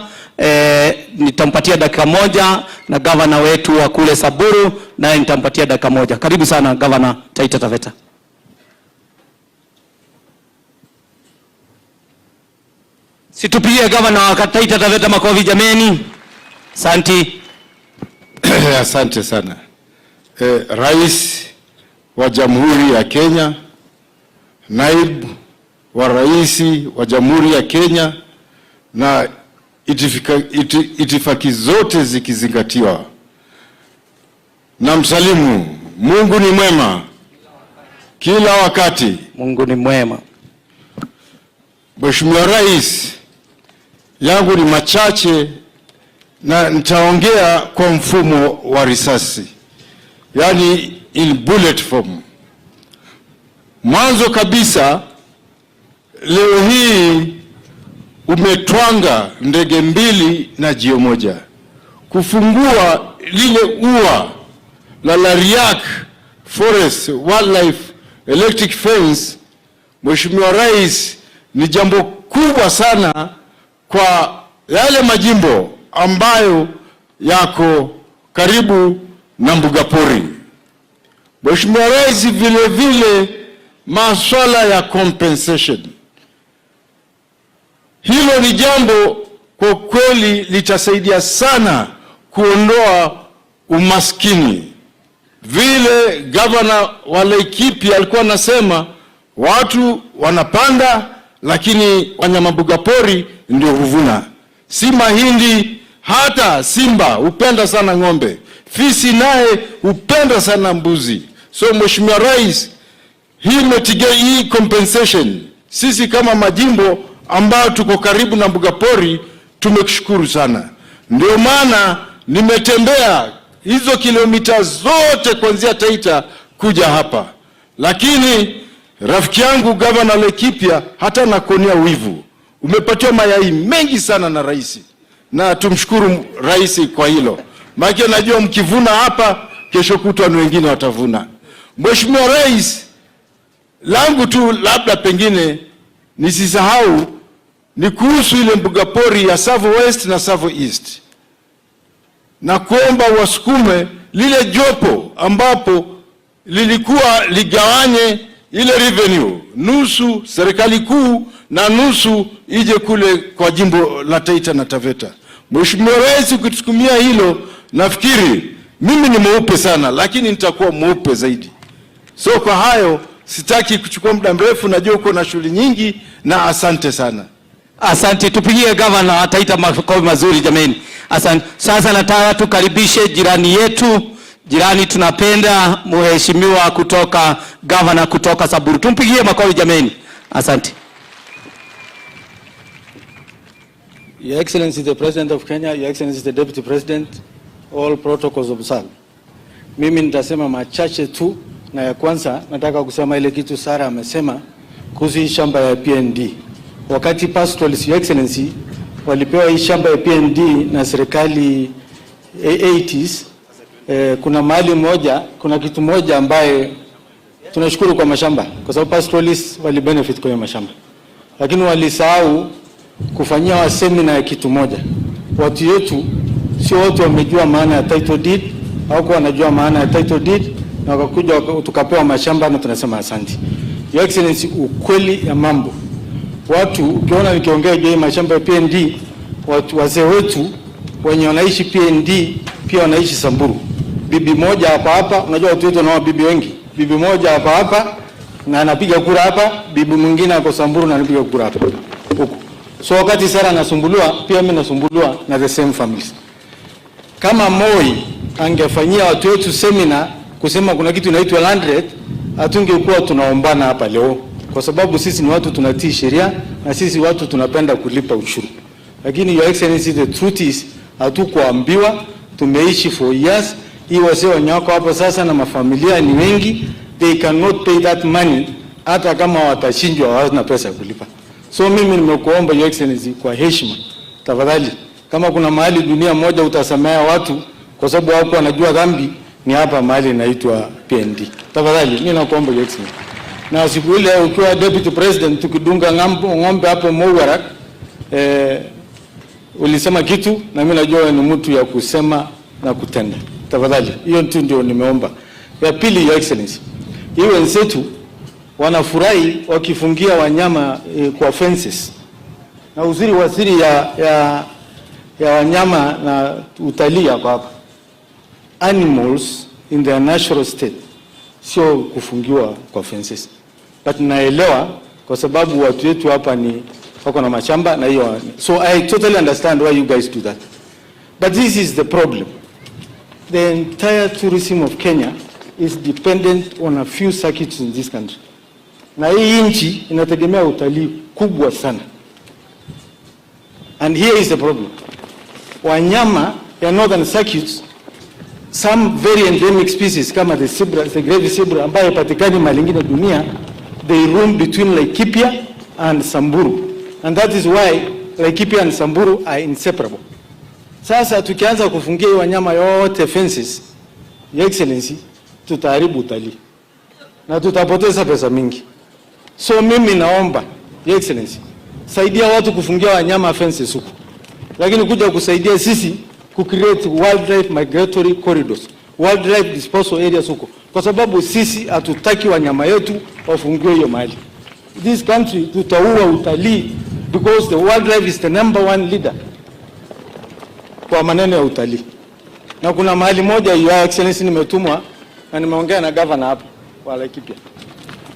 nitampatia dakika 1, na gavana wetu wa kule Samburu naye nitampatia dakika 1. Karibu sana gavana Taita Taveta. Situpigie gavana wa Taita Taveta makofi jameni. Asante. Asante sana. Rais wa Jamhuri ya Kenya, naibu wa rais wa Jamhuri ya Kenya, na itifaki zote zikizingatiwa, na msalimu. Mungu ni mwema kila wakati. Mungu ni mwema. Mheshimiwa Rais, yangu ni machache na nitaongea kwa mfumo wa risasi, yani in bullet form. Mwanzo kabisa, leo hii umetwanga ndege 2 na jio moja kufungua lile ua la Lariak Forest Wildlife Electric Fence. Mheshimiwa Rais, ni jambo kubwa sana kwa yale majimbo ambayo yako karibu na mbuga pori. Mheshimiwa Rais, vile vile masuala ya compensation, hilo ni jambo kwa kweli litasaidia sana kuondoa umaskini. Vile gavana wa Laikipia alikuwa anasema watu wanapanda lakini wanyama mbuga pori ndio huvuna. Si mahindi, hata simba hupenda sana ng'ombe, fisi naye hupenda sana mbuzi. So Mheshimiwa Rais, hii compensation, sisi kama majimbo ambao tuko karibu na mbuga pori tumekushukuru sana. Ndio maana nimetembea hizo kilomita zote kuanzia Taita kuja hapa. Lakini rafiki yangu gavana Laikipia hata nakuonea wivu. Umepatiwa mayai mengi sana na rais, na tumshukuru rais kwa hilo. Maana najua mkivuna hapa kesho kutwa ni wengine watavuna. Mheshimiwa Rais, langu tu labda pengine nisisahau ni kuhusu ile mbuga pori ya Tsavo West na Tsavo East. Na kuomba wasukume lile jopo ambapo lilikuwa ligawanye ile revenue, nusu serikali kuu na nusu ije kule kwa jimbo la Taita na Taveta. Mheshimiwa Rais, ukitukumia hilo, nafikiri mimi ni mweupe sana, lakini nitakuwa mweupe zaidi. So kwa hayo sitaki kuchukua muda mrefu, najua uko na shughuli nyingi, na asante sana. Asante, tupigie gavana ataita makofi mazuri jameni. Asante. Sasa nataka tukaribishe jirani yetu, jirani tunapenda, mheshimiwa kutoka gavana kutoka Samburu. Tumpigie makofi jameni. Asante. Your Excellency the President of Kenya, Your Excellency the Deputy President, all protocols observed. Mimi nitasema machache tu, na ya kwanza nataka kusema ile kitu Sara amesema kuhusu shamba ya PND. Wakati pastoralists, Your Excellency, walipewa hii shamba ya PND na serikali 80s, kuna mahali moja, kuna kitu moja ambaye tunashukuru kwa mashamba, kwa sababu pastoralists wali benefit kwa mashamba. Lakini walisahau kufanyia wa seminar ya kitu moja. Watu yetu sio wote wamejua maana ya title deed, au kwa wanajua maana ya title deed, na wakakuja tukapewa mashamba na tunasema asante. Your Excellency, ukweli ya mambo, watu ukiona nikiongea juu ya mashamba ya PND, watu wazee wetu wenye wanaishi PND pia wanaishi Samburu. Bibi moja hapa, unajua watu wetu wanao bibi wengi. Bibi moja hapa na anapiga kura hapa, bibi mwingine ako Samburu na anapiga kura hapa huko. So wakati Sara anasumbuliwa, pia mimi nasumbuliwa na the same families. Kama Moi angefanyia watu wetu seminar kusema kuna kitu inaitwa land rate, hatungekuwa tunaombana hapa leo, kwa sababu sisi ni watu tunatii sheria na sisi watu tunapenda kulipa ushuru. Lakini Your Excellency, the truth is hatukuambiwa, tumeishi for years. Hii wazee wanyako hapo sasa na mafamilia ni wengi, they cannot pay that money hata kama watashinjwa, hawana pesa ya kulipa. So mimi nimekuomba Your Excellency, kwa heshima, tafadhali, kama kuna mahali dunia moja utasamea watu kwa sababu wako wanajua dhambi, ni hapa mahali inaitwa PND. Tafadhali mimi nakuomba Your Excellency. Na siku ile ukiwa Deputy President tukidunga ng'ombe hapo Mwarak, ulisema kitu na mimi najua ni mtu ya kusema na kutenda. Tafadhali, hiyo tu ndio nimeomba. Ya pili Your Excellency, hiyo wenzetu wanafurahi wakifungia wanyama kwa fences. Na uzuri waziri ya wanyama na utalii hapa. Animals in their natural state sio kufungiwa kwa fences. But naelewa kwa sababu watu wetu hapa ni wako na mashamba na hiyo. So I totally understand why you guys do that. But this is the problem. The entire tourism of Kenya is dependent on a few circuits in this country. Na hii nchi inategemea utalii kubwa sana. And here is the problem. Wanyama ya northern circuits, some very endemic species kama the zebra, the great zebra ambayo patikani mahali ingine dunia, they roam between Laikipia and Samburu. And that is why Laikipia and Samburu are inseparable. Sasa tukianza kufungia wanyama yote fences, Your Excellency, tutaharibu utalii na tutapoteza pesa mingi. So mimi naomba Your Excellency, saidia watu kufungia wanyama fences huko, lakini kuja kusaidia sisi create wildlife migratory corridors, wildlife disposal areas huko, kwa sababu sisi hatutaki wanyama yetu wafungiwe hiyo mahali. This country tutaua utalii because the wildlife is the #1 leader kwa maneno ya utalii. Na kuna mahali moja Your Excellency nimetumwa na nimeongea na governor hapa wa Laikipia.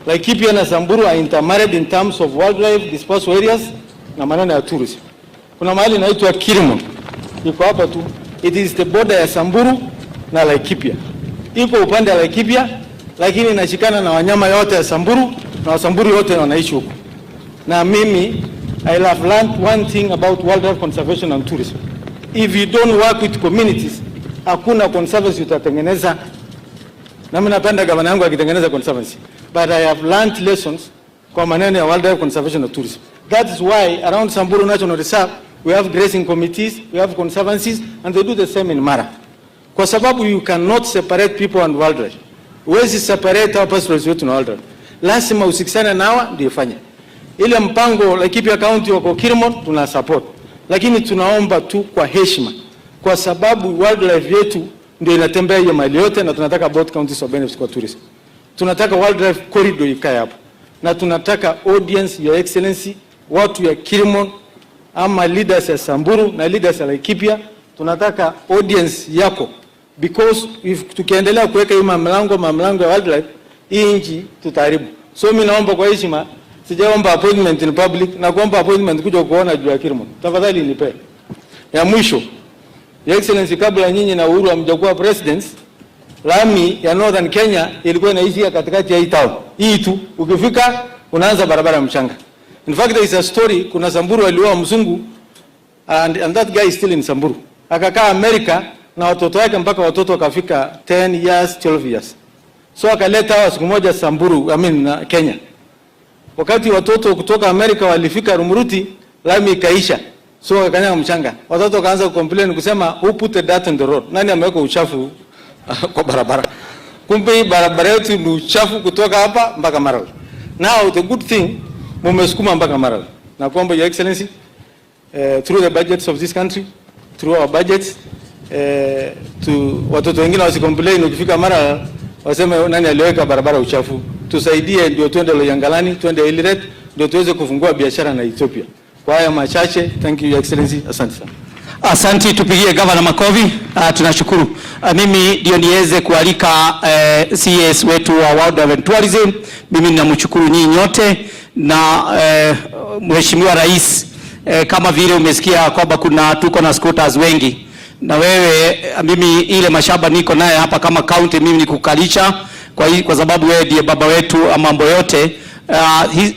Laikipia na Samburu are intermarried in terms of wildlife disposal areas na maneno ya tourism. Kuna mahali inaitwa Kirmon, iko hapa tu. It is the border ya Samburu na Laikipia. Iko upande wa Laikipia, lakini inashikana na wanyama yote ya Samburu na Wasamburu yote wanaishi huko. Na mimi I have learned one thing about wildlife conservation and tourism. If you don't work with communities, hakuna conservancy utatengeneza. Na mimi napenda gavana yangu akitengeneza conservancy. But I have learned lessons kwa maneno ya wildlife conservation and tourism. That is why around Samburu National Reserve we have grazing committees, we have conservancies, and they do the same in Mara. Kwa sababu you cannot separate people and wildlife. Huwezi separate our pastoralists wetu na wildlife. Lazima usikisane nao ndio fanye. Ile mpango Laikipia County wako Kirmon tuna support. Lakini tunaomba tu kwa heshima, kwa sababu wildlife yetu ndio inatembea hiyo mali yote na tunataka both counties of benefits kwa tourism. Tunataka wildlife corridor ikae hapo. Na tunataka audience, Your Excellency, watu ya Kilimon ama leaders ya Samburu na leaders ya Laikipia, tunataka audience yako, because if tukiendelea kuweka hii mamlango ya wildlife, hii nchi tutaharibu. So mimi naomba kwa heshima, sijaomba appointment in public, na kuomba appointment kuja kuona juu ya Kilimon. Tafadhali nipe. Ya mwisho, Your Excellency, kabla nyinyi na Uhuru hamjakuwa presidents, lami ya Northern Kenya ilikuwa inaishia katikati ya hii town. Hii tu ukifika unaanza barabara mchanga. In fact there is a story, kuna Samburu alioa mzungu and that guy is still in Samburu. Akakaa America na watoto wake mpaka watoto wakafika 10 years, 12 years. So akaleta hawa siku moja Samburu, Kenya. Wakati watoto kutoka America walifika Rumuruti, lami ikaisha. So wakanyanga mchanga. Watoto wakaanza complain kusema who put the dirt on the road? Nani ameweka uchafu kwa barabara? Kumbe barabara yetu ni uchafu kutoka hapa mpaka Maralal. Now the good thing, mumesukuma mpaka Maralal. Na kuomba Your Excellency, through the budgets of this country, through our budgets, watoto wengine wasicomplain ukifika Maralal waseme nani aliweka barabara uchafu. Tusaidie ndio tuende Loyangalani, tuende Eldoret, ndio tuweze kufungua biashara na Ethiopia. Kwa haya machache, thank you Your Excellency, asante sana. Asante, tupigie Governor makofi. Tunashukuru. Mimi ndio niweze kualika CS wetu wa World and Tourism. Mimi ninamshukuru nyinyi nyote na Mheshimiwa Rais, kama vile umesikia kwamba tuko na scooters wengi. Na wewe, mimi ile mashamba niko naye hapa kama county, mimi nikukalisha kwa sababu wewe ndiye baba wetu mambo yote.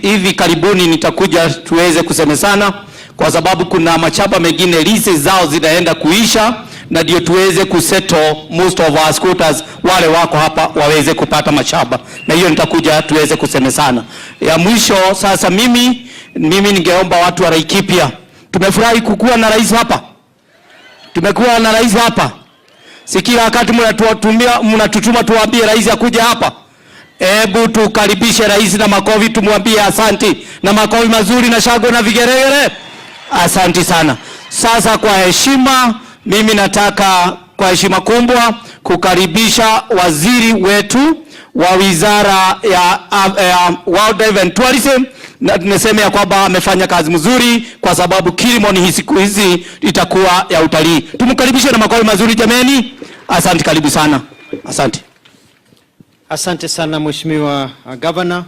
Hivi karibuni nitakuja tuweze kusemezana, kwa sababu kuna machamba mengine leases zao zinaenda kuisha, na ndio tuweze kusettle most of our scooters wale wako hapa waweze kupata machamba, na hiyo nitakuja tuweze kusemezana. Ya mwisho sasa, mimi ningeomba watu wa Laikipia, tumefurahi kukuwa na rais hapa. Tumekuwa na rais hapa. Sikila wakati mnatutuma tuambie rais akuja hapa. Hebu tukaribishe rais na makofi, tumwambie asante na makofi mazuri na shangwe na vigeregere. Asante sana. Sasa kwa heshima, mimi nataka kwa heshima kubwa kukaribisha waziri wetu wa wizara ya Wildlife and Tourism, na tunasema kwamba amefanya kazi mzuri kwa sababu Kilimon hii siku hizi itakuwa ya utalii. Tumkaribishe na makofi mazuri jameni. Asante, karibu sana. Asante. Asante sana Mheshimiwa Governor,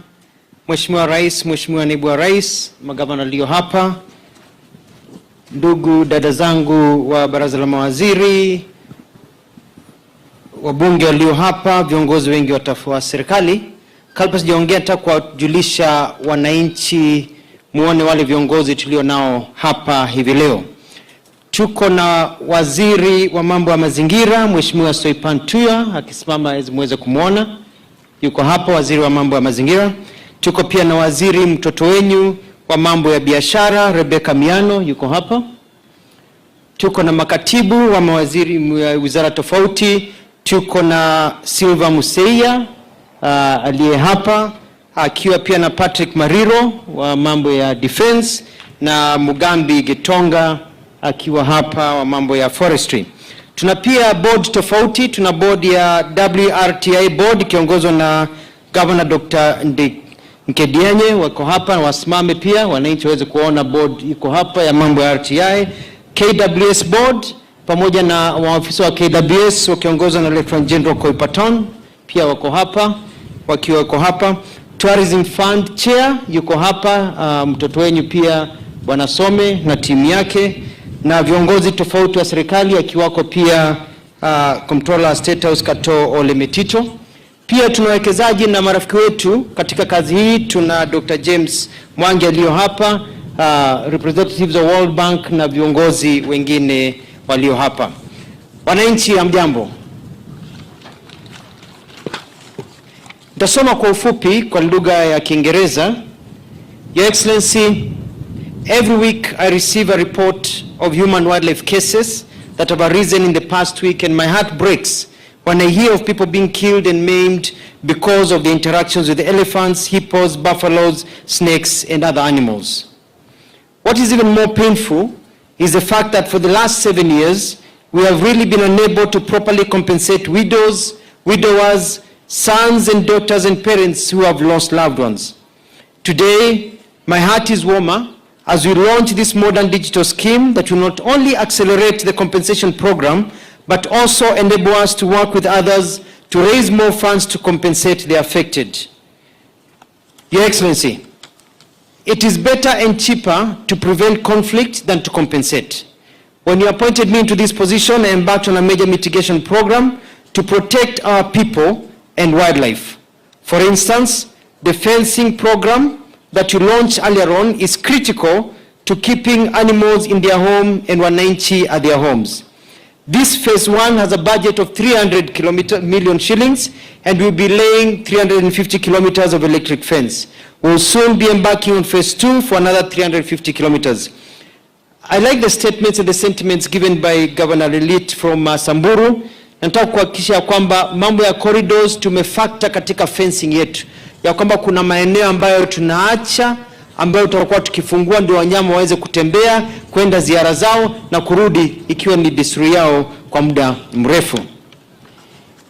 Mheshimiwa Rais, Mheshimiwa Naibu wa Rais, magavana leo hapa, ndugu dada zangu wa baraza la mawaziri, wabunge walio hapa, viongozi wengi wa serikali. Kabla sijaongea nataka kuwajulisha wananchi muone wale viongozi tulio nao hapa hivi leo. Tuko na waziri wa mambo ya mazingira Mheshimiwa Soipan Tuya, akisimama muweze kumuona. Yuko hapa waziri wa mambo ya mazingira. Tuko pia na waziri mtoto wenyu wa mambo ya biashara Rebecca Miano, yuko hapa. Tuko na makatibu wa mawaziri wizara tofauti. Tuko na Silva Museia aliye hapa, akiwa pia na Patrick Mariro wa mambo ya defense, na Mugambi Getonga akiwa hapa wa mambo ya forestry. Tuna pia board tofauti. Tuna board ya WRTI board kiongozwa na Governor Dr. Nkedianye, wako hapa na wasimame pia wananchi waweze kuona board iko hapa ya mambo ya RTI. KWS board pamoja na maafisa wa KWS wakiongozwa na Lieutenant General Koipaton pia wako hapa, wako hapa. Tourism Fund Chair yuko hapa, mtoto wenyu pia Bwana Some na timu yake, na viongozi tofauti wa serikali akiwako pia Comptroller State House Kato Ole Metito. Pia tuna wekezaji na marafiki wetu katika kazi hii. Tuna Dr. James Mwangi alio hapa, representatives of World Bank na viongozi wengine walio hapa. Wananchi hamjambo. Nitasoma kwa ufupi kwa lugha ya Kiingereza. Your Excellency, every week I receive a report of human wildlife cases that have arisen in the past week, and my heart breaks when I hear of people being killed and maimed because of the interactions with elephants, hippos, buffaloes, snakes, and other animals. What is even more painful is the fact that for the last 7 years, we have really been unable to properly compensate widows, widowers, sons and daughters and parents who have lost loved ones. Today, my heart is warmer as we launch this modern digital scheme that will not only accelerate the compensation program, but also enable us to work with others to raise more funds to compensate the affected. Your Excellency, it is better and cheaper to prevent conflict than to compensate. When you appointed me into this position, I embarked on a major mitigation program to protect our people and wildlife. For instance, the fencing program that you launched earlier on is critical to keeping animals in their home and wananchi at their homes. This phase 1 has a budget of 300 million shillings and will be laying 350 kilometers of electric fence. We'll soon be embarking on phase 2 for another 350 kilometers. I like the statements and the sentiments given by Governor Elite from Samburu. Nataka kuhakikisha kwamba mambo ya corridors tumefactor katika fencing yetu. Ya kwamba kuna maeneo ambayo tunaacha, ambayo tutakuwa tukifungua ndio wanyama waweze kutembea, kwenda ziara zao na kurudi ikiwa ni desturi yao kwa muda mrefu.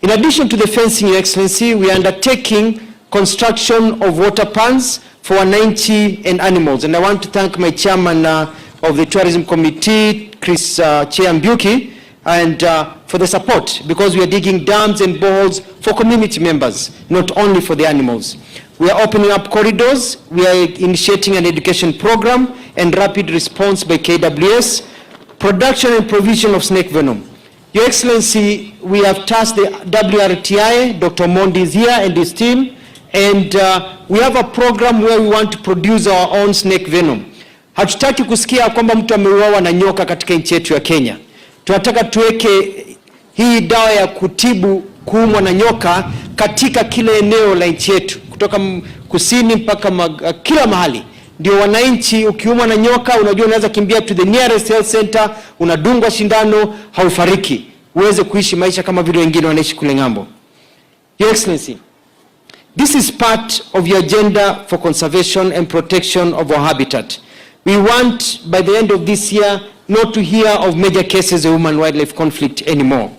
In addition to the fencing, Your Excellency, we are undertaking construction of water ponds for wananchi and animals. And I want to thank my chairman of the Tourism Committee, Chris Chiambuki, and for the support, because we are digging dams and boreholes for community members, not only for the animals. We are opening up corridors, we are initiating an education program and rapid response by KWS, production and provision of snake venom. Your Excellency, we have tasked the WRTI, Dr. Mondi is here and his team, and we have a program where we want to produce our own snake venom. Hatutaki kusikia kwamba mtu ameuawa na nyoka katika nchi yetu ya Kenya. Tunataka tuweke hii dawa ya kutibu kuumwa na nyoka katika kila eneo la nchi yetu, kutoka kusini mpaka kila mahali. Ndio wananchi ukiumwa na nyoka unajua unaweza kimbia to the nearest health center, unadungwa shindano, haufariki. Uweze kuishi maisha kama vile wengine wanaishi kule ngambo. Your Excellency, this is part of your agenda for conservation and protection of our habitat. We want, by the end of this year, not to hear of major cases of human-wildlife conflict anymore.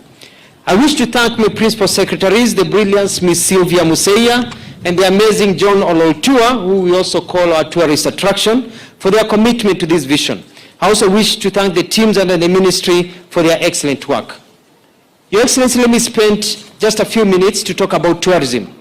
I wish to thank my principal secretaries, the brilliant Ms. Sylvia Museya and the amazing John Oloitua, who we also call our tourist attraction, for their commitment to this vision. I also wish to thank the teams under the ministry for their excellent work. Your Excellency, let me spend just a few minutes to talk about tourism.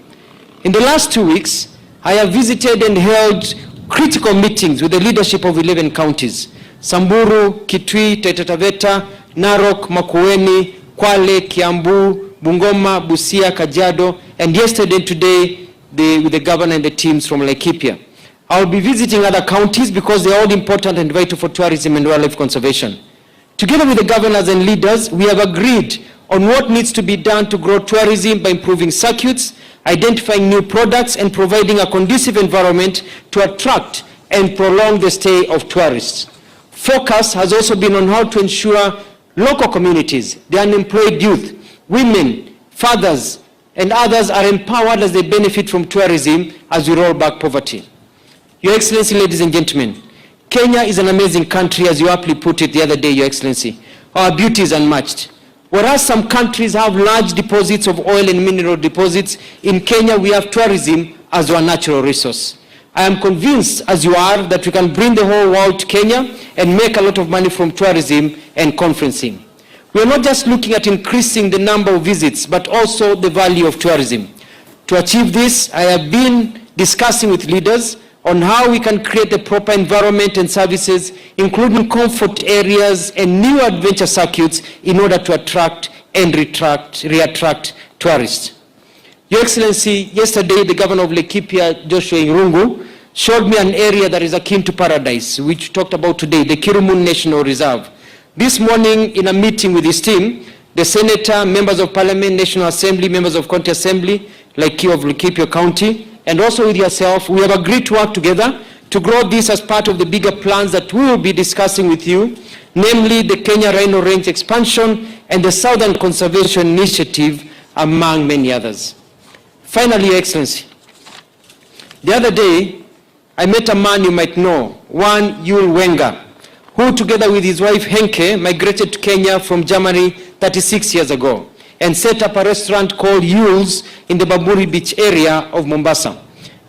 In the last 2 weeks, I have visited and held critical meetings with the leadership of 11 counties: Samburu, Kitui, Taita Taveta, Narok, Makueni, Kwale, Kiambu, Bungoma, Busia, Kajiado, and yesterday and today with the governor and the teams from Laikipia. I will be visiting other counties because they are all important and vital for tourism and wildlife conservation. Together with the governors and leaders, we have agreed on what needs to be done to grow tourism by improving circuits, identifying new products, and providing a conducive environment to attract and prolong the stay of tourists. Focus has also been on how to ensure local communities, the unemployed youth, women, fathers, and others are empowered as they benefit from tourism as we roll back poverty. Your Excellency, ladies and gentlemen, Kenya is an amazing country, as you aptly put it the other day, Your Excellency. Our beauty is unmatched. Whereas some countries have large deposits of oil and mineral deposits, in Kenya we have tourism as our natural resource. I am convinced, as you are, that we can bring the whole world to Kenya and make a lot of money from tourism and conferencing. We are not just looking at increasing the number of visits, but also the value of tourism. To achieve this, I have been discussing with leaders on how we can create a proper environment and services, including comfort areas and new adventure circuits, in order to attract and reattract tourists. Your Excellency, yesterday the governor of Laikipia, Joshua Irungu, showed me an area that is akin to paradise, which we talked about today, the Kirumun National Reserve. This morning, in a meeting with his team, the senator, members of parliament, National Assembly, members of County Assembly, Laikipia County, and also with yourself, we have agreed to work together to grow this as part of the bigger plans that we will be discussing with you, namely the Kenya Rhino Range expansion and the Southern Conservation Initiative, among many others. Finally, Your Excellency, the other day, I met a man you might know, one Yul Wenga, who together with his wife Henke migrated to Kenya from Germany 36 years ago. and set up a restaurant called Yules in the Bamburi Beach area of Mombasa.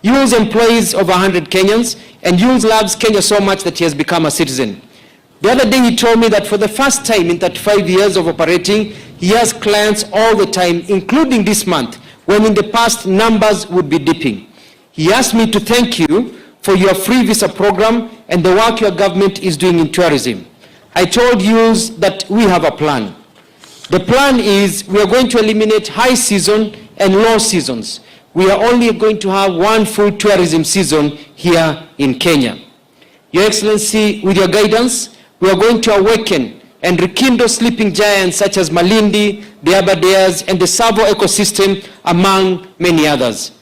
Yules employs over 100 Kenyans, and Yules loves Kenya so much that he has become a citizen. The other day he told me that for the first time in 35 years of operating, he has clients all the time, including this month, when in the past numbers would be dipping. He asked me to thank you for your free visa program and the work your government is doing in tourism. I told Yules that we have a plan. The plan is we are going to eliminate high season and low seasons. We are only going to have one full tourism season here in Kenya. Your Excellency, with your guidance, we are going to awaken and rekindle sleeping giants such as Malindi, the Aberdares, and the Savo ecosystem, among many others.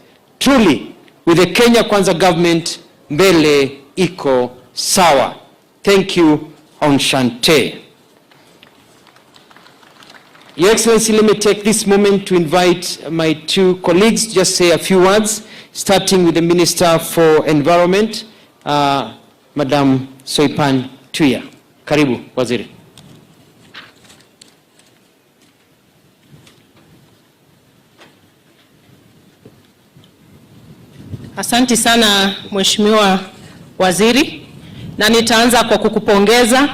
Truly, with the Kenya Kwanza government, mbele iko sawa. Thank you, Onshante. Your Excellency, let me take this moment to invite my two colleagues to just say a few words, starting with the Minister for Environment, Madam Soipan Tuya. Karibu, Waziri. Asante sana Mheshimiwa Waziri, na nitaanza kwa kukupongeza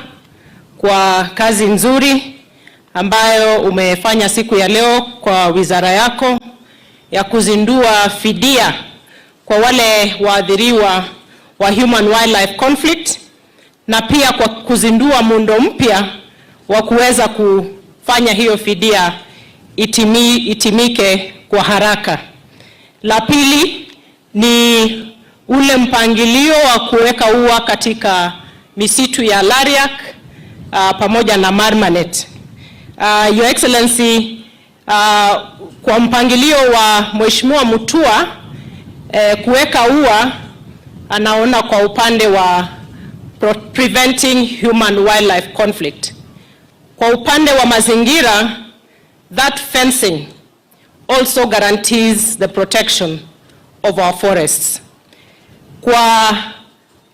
kwa kazi nzuri ambayo umefanya siku ya leo kwa wizara yako ya kuzindua fidia kwa wale waathiriwa wa human wildlife conflict, na pia kwa kuzindua muundo mpya wa kuweza kufanya hiyo fidia itimike kwa haraka. La pili ni ule mpangilio wa kuweka ua katika misitu ya Lariak pamoja na Marmanet. Your Excellency, kwa mpangilio wa Mheshimiwa Mutua, kuweka ua anaona kwa upande wa preventing human wildlife conflict. Kwa upande wa mazingira, that fencing also guarantees the protection of our forests. Kwa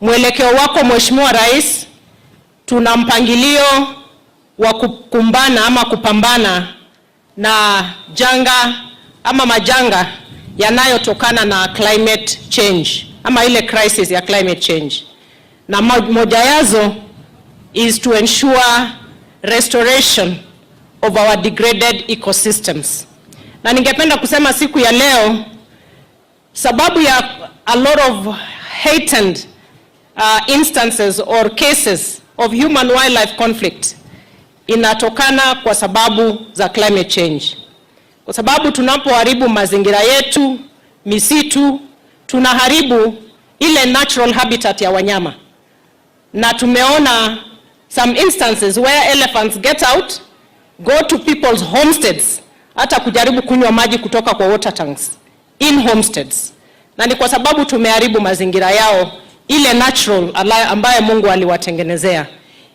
mwelekeo wako Mheshimiwa Rais, tuna mpangilio wa kukumbana ama kupambana na janga ama majanga yanayotokana na climate change ama ile crisis ya climate change. Na moja yazo is to ensure restoration of our degraded ecosystems. Na ningependa kusema siku ya leo, sababu ya a lot of heightened instances or cases of human wildlife conflict inatokana kwa sababu za climate change. Kwa sababu tunapoharibu mazingira yetu, misitu, tunaharibu ile natural habitat ya wanyama. Na tumeona some instances where elephants get out, go to people's homesteads, hata kujaribu kunywa maji kutoka kwa water tanks in homesteads. Na ni kwa sababu tumeharibu mazingira yao, ile natural ambaye Mungu aliwatengenezea.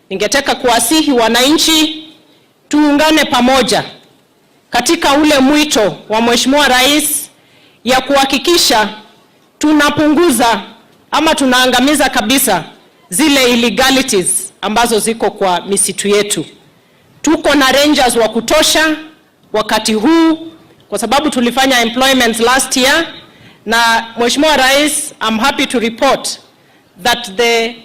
Ningetaka kuwasihi wananchi tuungane pamoja katika ule mwito wa Mheshimiwa Rais ya kuhakikisha tunapunguza ama tunaangamiza kabisa zile illegalities ambazo ziko kwa misitu yetu. Tuko na rangers wa kutosha wakati huu kwa sababu tulifanya employment last year, na Mheshimiwa Rais, I'm happy to report that the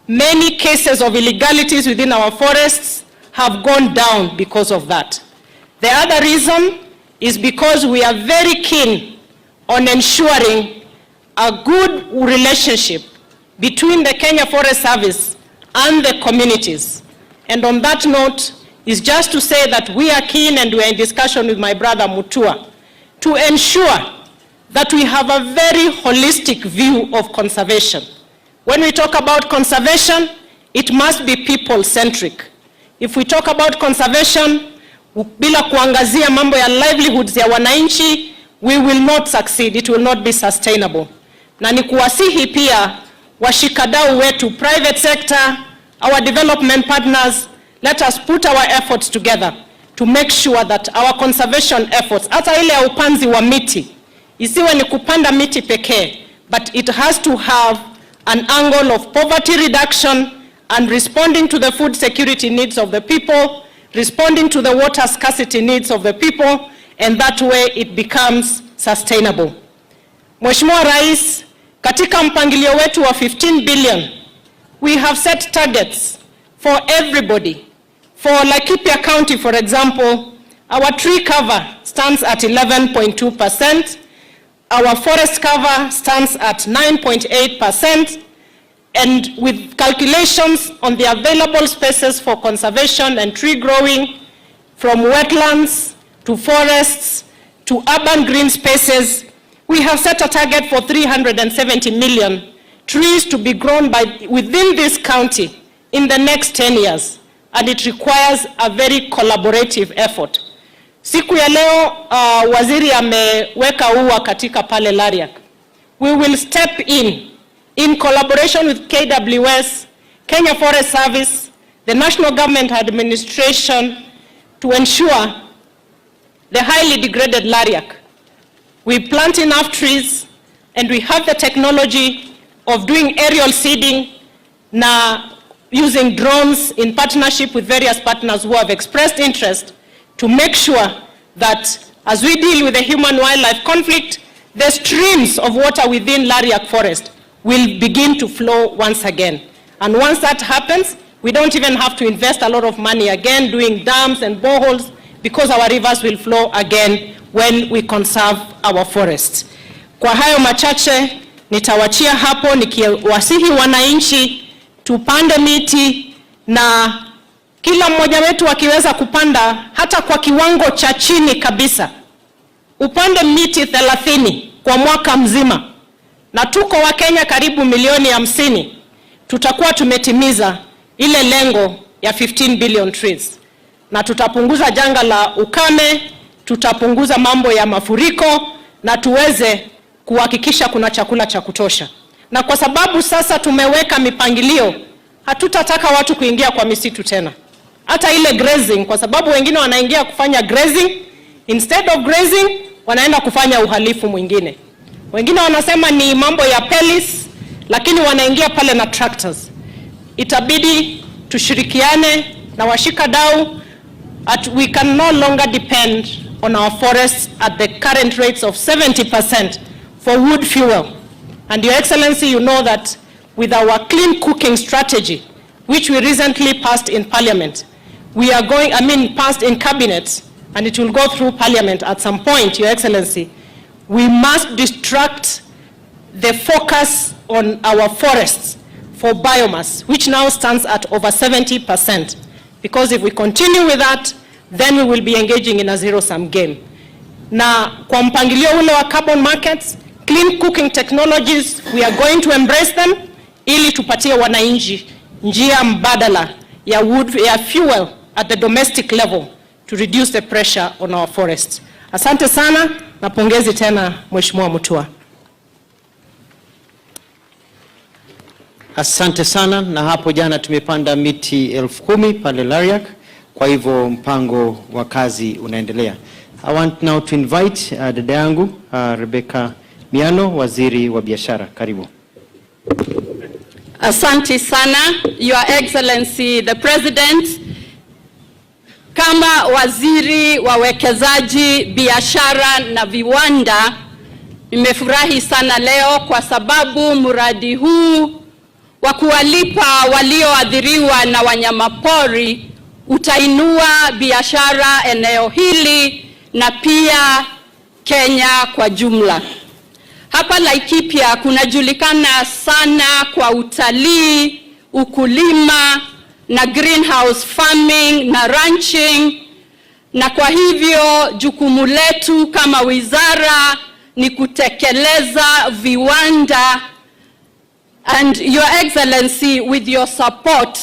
many cases of illegalities within our forests have gone down because of that. The other reason is because we are very keen on ensuring a good relationship between the Kenya Forest Service and the communities. And on that note is just to say that we are keen, and we are in discussion with my brother Mutua, to ensure that we have a very holistic view of conservation. When we talk about conservation, it must be people-centric. If we talk about conservation, bila kuangazia mambo ya livelihoods ya wananchi, we will not succeed, it will not be sustainable. Na ni kuwasihi pia washikadau wetu, private sector, our development partners, let us put our efforts together to make sure that our conservation efforts, hata ile ya upanzi wa miti, isiwe ni kupanda miti pekee, but it has to have an angle of poverty reduction and responding to the food security needs of the people, responding to the water scarcity needs of the people, and that way it becomes sustainable. Mheshimiwa Rais, katika mpangilio wetu wa 15 billion, we have set targets for everybody. For Laikipia County, for example, our tree cover stands at 11.2%, our forest cover stands at 9.8%, and with calculations on the available spaces for conservation and tree growing, from wetlands to forests to urban green spaces, we have set a target for 370 million trees to be grown within this county in the next 10 years, and it requires a very collaborative effort. Siku ya leo waziri ameweka ua katika pale Lariak. We will step in collaboration with KWS, Kenya Forest Service, the National Government Administration, to ensure the highly degraded Lariak. We plant enough trees, and we have the technology of doing aerial seeding, na using drones in partnership with various partners who have expressed interest to make sure that as we deal with the human-wildlife conflict, the streams of water within Lariak Forest will begin to flow once again. And once that happens, we don't even have to invest a lot of money again doing dams and boreholes, because our rivers will flow again when we conserve our forests. Kwa hayo machache nitawachia hapo, nikiwasihi wananchi tupande miti, na kila mmoja wetu akiweza kupanda hata kwa kiwango cha chini kabisa, upande miti 30 kwa mwaka mzima, na tuko wa Kenya karibu milioni 50, tutakuwa tumetimiza ile lengo ya 15 billion trees, na tutapunguza janga la ukame, tutapunguza mambo ya mafuriko, na tuweze kuhakikisha kuna chakula cha kutosha. Na kwa sababu sasa tumeweka mipangilio, hatutataka watu kuingia kwa misitu tena. Hata ile grazing, kwa sababu wengine wanaingia kufanya grazing, instead of grazing wanaenda kufanya uhalifu mwingine. Wengine wanasema ni mambo ya pelis, lakini wanaingia pale na tractors. Itabidi tushirikiane na washikadau. We can no longer depend on our forests at the current rates of 70% for wood fuel. And Your Excellency, you know that with our clean cooking strategy, which we recently passed in Parliament, we are passed in Cabinet, and it will go through Parliament at some point, Your Excellency. We must distract the focus on our forests for biomass, which now stands at over 70%. Because if we continue with that, then we will be engaging in a zero-sum game. Na kwa mpangilio ule wa carbon markets, clean cooking technologies, we are going to embrace them ili tupatie wananchi njia mbadala ya wood, ya fuel at the domestic level to reduce the pressure on our forests. Asante sana, na pongezi tena Mheshimiwa Mutua. Asante sana, na hapo jana tumepanda miti 10,000 pale Lariak, kwa hivyo mpango wa kazi unaendelea. I want now to invite dada yangu Rebecca Miano, waziri wa biashara. Karibu. Asante sana, Your Excellency the President. Kama waziri wa wekezaji, biashara na viwanda, nimefurahi sana leo kwa sababu mradi huu wa kuwalipa walioathiriwa na wanyamapori utainua biashara eneo hili na pia Kenya kwa jumla. Hapa Laikipia kunajulikana sana kwa utalii, ukulima na greenhouse farming na ranching, na kwa hivyo jukumu letu kama wizara ni kutekeleza viwanda. And Your Excellency, with your support,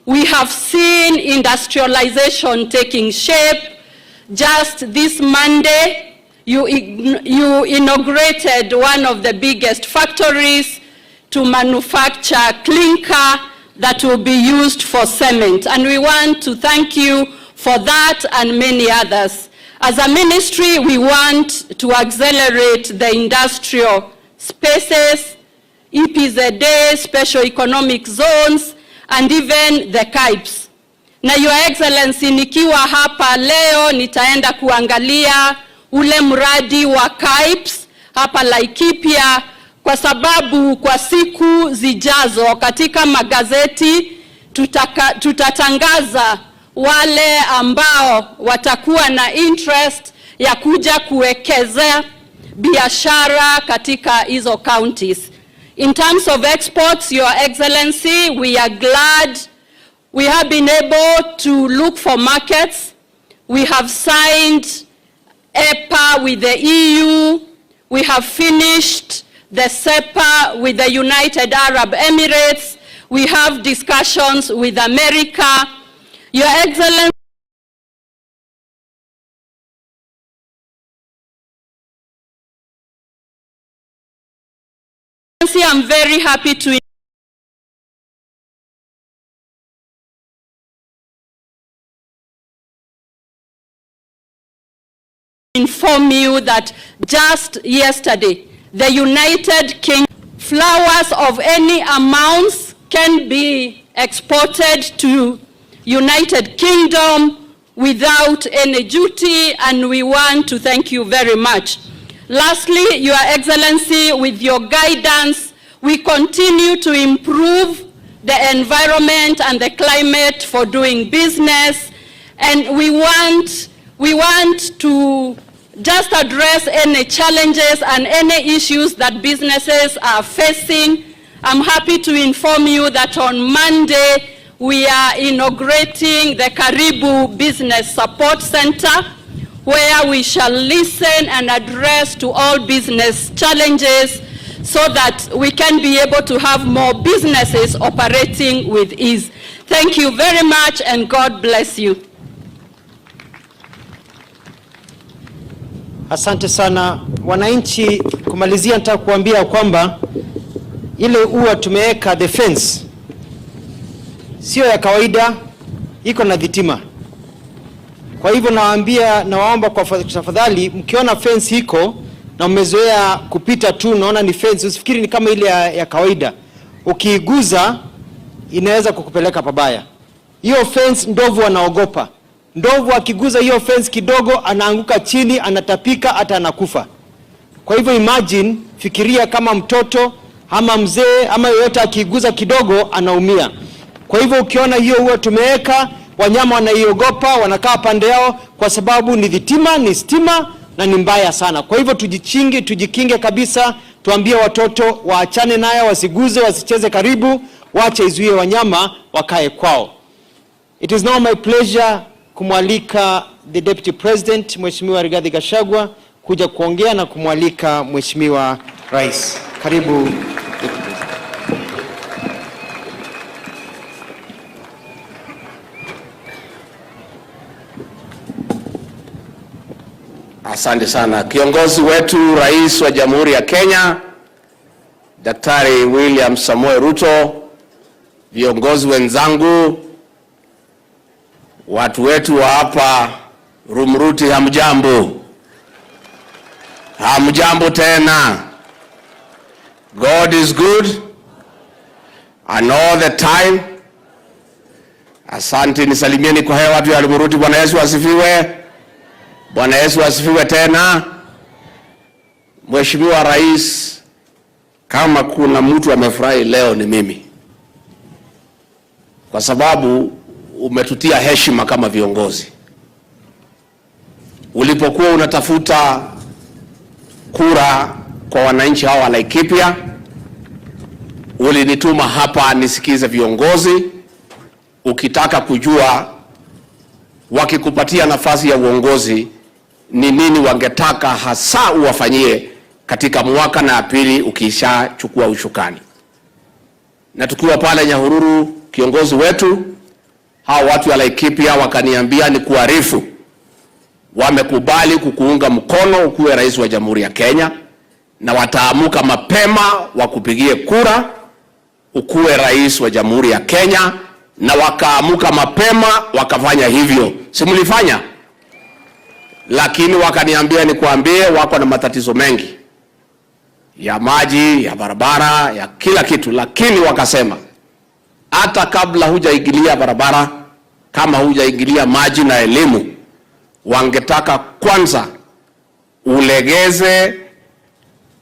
we have seen industrialization taking shape. Just this Monday, you inaugurated one of the biggest factories to manufacture clinker that will be used for cement. And we want to thank you for that and many others. As a ministry, we want to accelerate the industrial spaces, EPZA, special economic zones, and even the KIPES. Na Your Excellency, nikiwa hapa leo nitaenda kuangalia ule mradi wa KAIPS hapa Laikipia, kwa sababu kwa siku zijazo katika magazeti tutatangaza wale ambao watakuwa na interest ya kuja kuwekeza biashara katika hizo counties. In terms of exports, Your Excellency, we are glad we have been able to look for markets. We have signed EPA with the EU. We have finished the SEPA with the United Arab Emirates. We have discussions with America. Your Excellency, I'm very happy to inform you that just yesterday, the United Kingdom, flowers of any amounts can be exported to United Kingdom without any duty, and we want to thank you very much. Lastly, Your Excellency, with your guidance, we continue to improve the environment and the climate for doing business, and we want to just address any challenges and any issues that businesses are facing. I'm happy to inform you that on Monday, we are inaugurating the Karibu Business Support Center, where we shall listen and address to all business challenges so that we can be able to have more businesses operating with ease. Thank you very much, and God bless you. Asante sana wananchi. Kumalizia nataka kuambia kwamba ile ua tumeweka the fence sio ya kawaida, iko na dhitima. Kwa hivyo nawaomba kwa tafadhali, mkiona fence iko na mmezoea kupita tu naona ni fence, usifikiri ni kama ile ya kawaida. Ukiiguza inaweza kukupeleka pabaya. Hiyo fence ndovu anaogopa. Ndovu akiguza hiyo fence kidogo anaanguka chini, anatapika, hata anakufa. Kwa hivyo imagine, fikiria kama mtoto ama mzee ama yoyote akiguza kidogo anaumia. Kwa hivyo ukiona hiyo huwa tumeweka, wanyama wanaiogopa, wanakaa pande yao kwa sababu ni dhitima, ni stima na ni mbaya sana. Kwa hivyo tujikinge kabisa, tuambie watoto waachane nayo, wasiguze, wasicheze karibu, waache izuie wanyama wakae kwao. It is now my pleasure kumwalika the Deputy President Mheshimiwa Rigathi Gachagua kuja kuongea na kumwalika Mheshimiwa Rais. Karibu. Asante sana kiongozi wetu Rais wa Jamhuri ya Kenya Daktari William Samoei Ruto, viongozi wenzangu, watu wetu wa hapa Rumruti, hamjambo? Hamjambo tena. God is good and all the time. Asante, nisalimieni kwa hewa watu wa Rumruti. Bwana Yesu asifiwe. Bwana Yesu asifiwe tena. Mheshimiwa Rais, kama kuna mtu amefurahi leo ni mimi, kwa sababu umetutia heshima kama viongozi. Ulipokuwa unatafuta kura kwa wananchi hawa wa Laikipia, ulinituma hapa nisikize viongozi, ukitaka kujua wakikupatia nafasi ya uongozi ni nini wangetaka hasa uwafanyie katika mwaka na pili ukisha chukua ushukani. Na tukiwa pale Nyahururu, kiongozi wetu, hao watu wa Laikipia wakaniambia ni kuarifu wamekubali kukuunga mkono ukuwe rais wa Jamhuri ya Kenya, na wataamuka mapema wakupigie kura ukuwe rais wa Jamhuri ya Kenya, na wakaamuka mapema wakafanya hivyo. Si mlifanya? Lakini wakaniambia nikuambie wako na matatizo mengi ya maji, ya barabara, ya kila kitu, lakini wakasema hata kabla hujaigilia barabara, kama hujaingilia maji na elimu, wangetaka kwanza ulegeze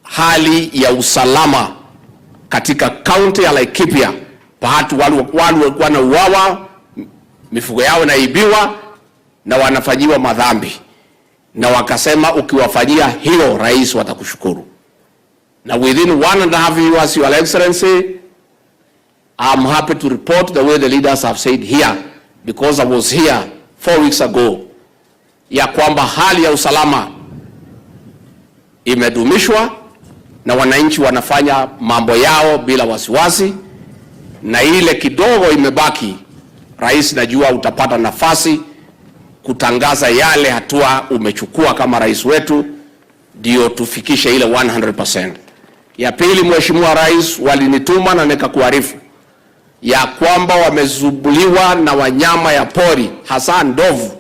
hali ya usalama katika kaunti ya Laikipia. Watu wanauawa, mifugo yao inaibiwa na wanafanyiwa madhambi, na wakasema ukiwafanyia hilo rais watakushukuru. Na within 1.5 years, Your Excellency, I'm happy to report the way the leaders have said here, because I was here 4 weeks ago, ya kwamba hali ya usalama imedumishwa na wananchi wanafanya mambo yao bila wasiwasi, na ile kidogo imebaki, rais, najua utapata nafasi kutangaza yale hatua umechukua kama rais wetu, ndio tufikishe ile 100%. Ya pili, Mheshimiwa Rais, walinituma na nikakuarifu ya kwamba wamezubuliwa na wanyama ya pori, hasa ndovu,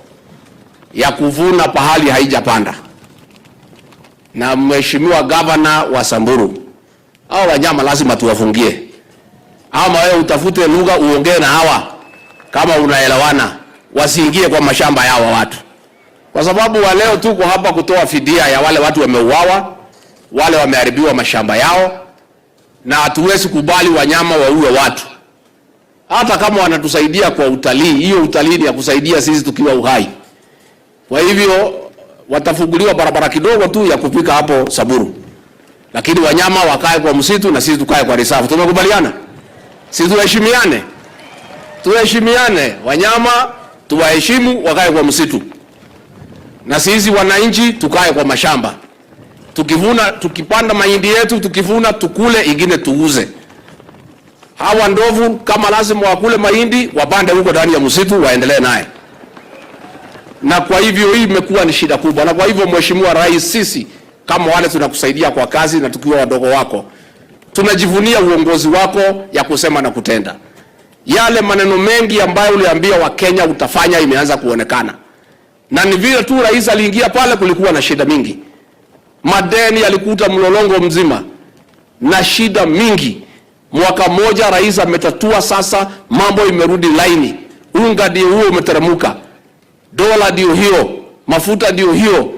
ya kuvuna pahali haijapanda. Na Mheshimiwa Gavana wa Samburu, hao wanyama lazima tuwafungie. Ama wewe utafute lugha uongee na hawa kama unaelewana, wasiingie kwa mashamba yao watu. Kwa sababu leo tuko hapa kutoa fidia ya wale watu wameuawa, wale wameharibiwa mashamba yao, na hatuwezi kubali wanyama waue watu. Hata kama wanatusaidia kwa utalii, hiyo utalii ni ya kusaidia sisi tukiwa uhai. Kwa hivyo watafunguliwa barabara kidogo tu ya kupika hapo Samburu, lakini wanyama wakae kwa msitu na sisi tukae kwa reserve. Tumekubaliana? Sisi tuheshimiane. Tuheshimiane, wanyama tuwaheshimu, wakae kwa msitu, na sisi wananchi tukae kwa mashamba. Tukivuna, tukipanda mahindi yetu, tukivuna tukule, ingine tuuze. Hawa ndovu kama lazima wakule mahindi, wapande huko ndani ya msitu, waendelee naye. Na kwa hivyo hii imekuwa ni shida kubwa. Na kwa hivyo Mheshimiwa Rais, sisi kama wale tunakusaidia kwa kazi na tukiwa wadogo wako, tunajivunia uongozi wako ya kusema na kutenda. Yale maneno mengi ambayo uliambia Wakenya utafanya imeanza kuonekana. Na ni vile tu rais aliingia pale, kulikuwa na shida mingi. Madeni alikuta mlolongo mzima na shida mingi. Mwaka mmoja rais ametatua, sasa mambo imerudi laini. Unga ndio huo umeteremka, dola ndio hiyo, mafuta ndio hiyo,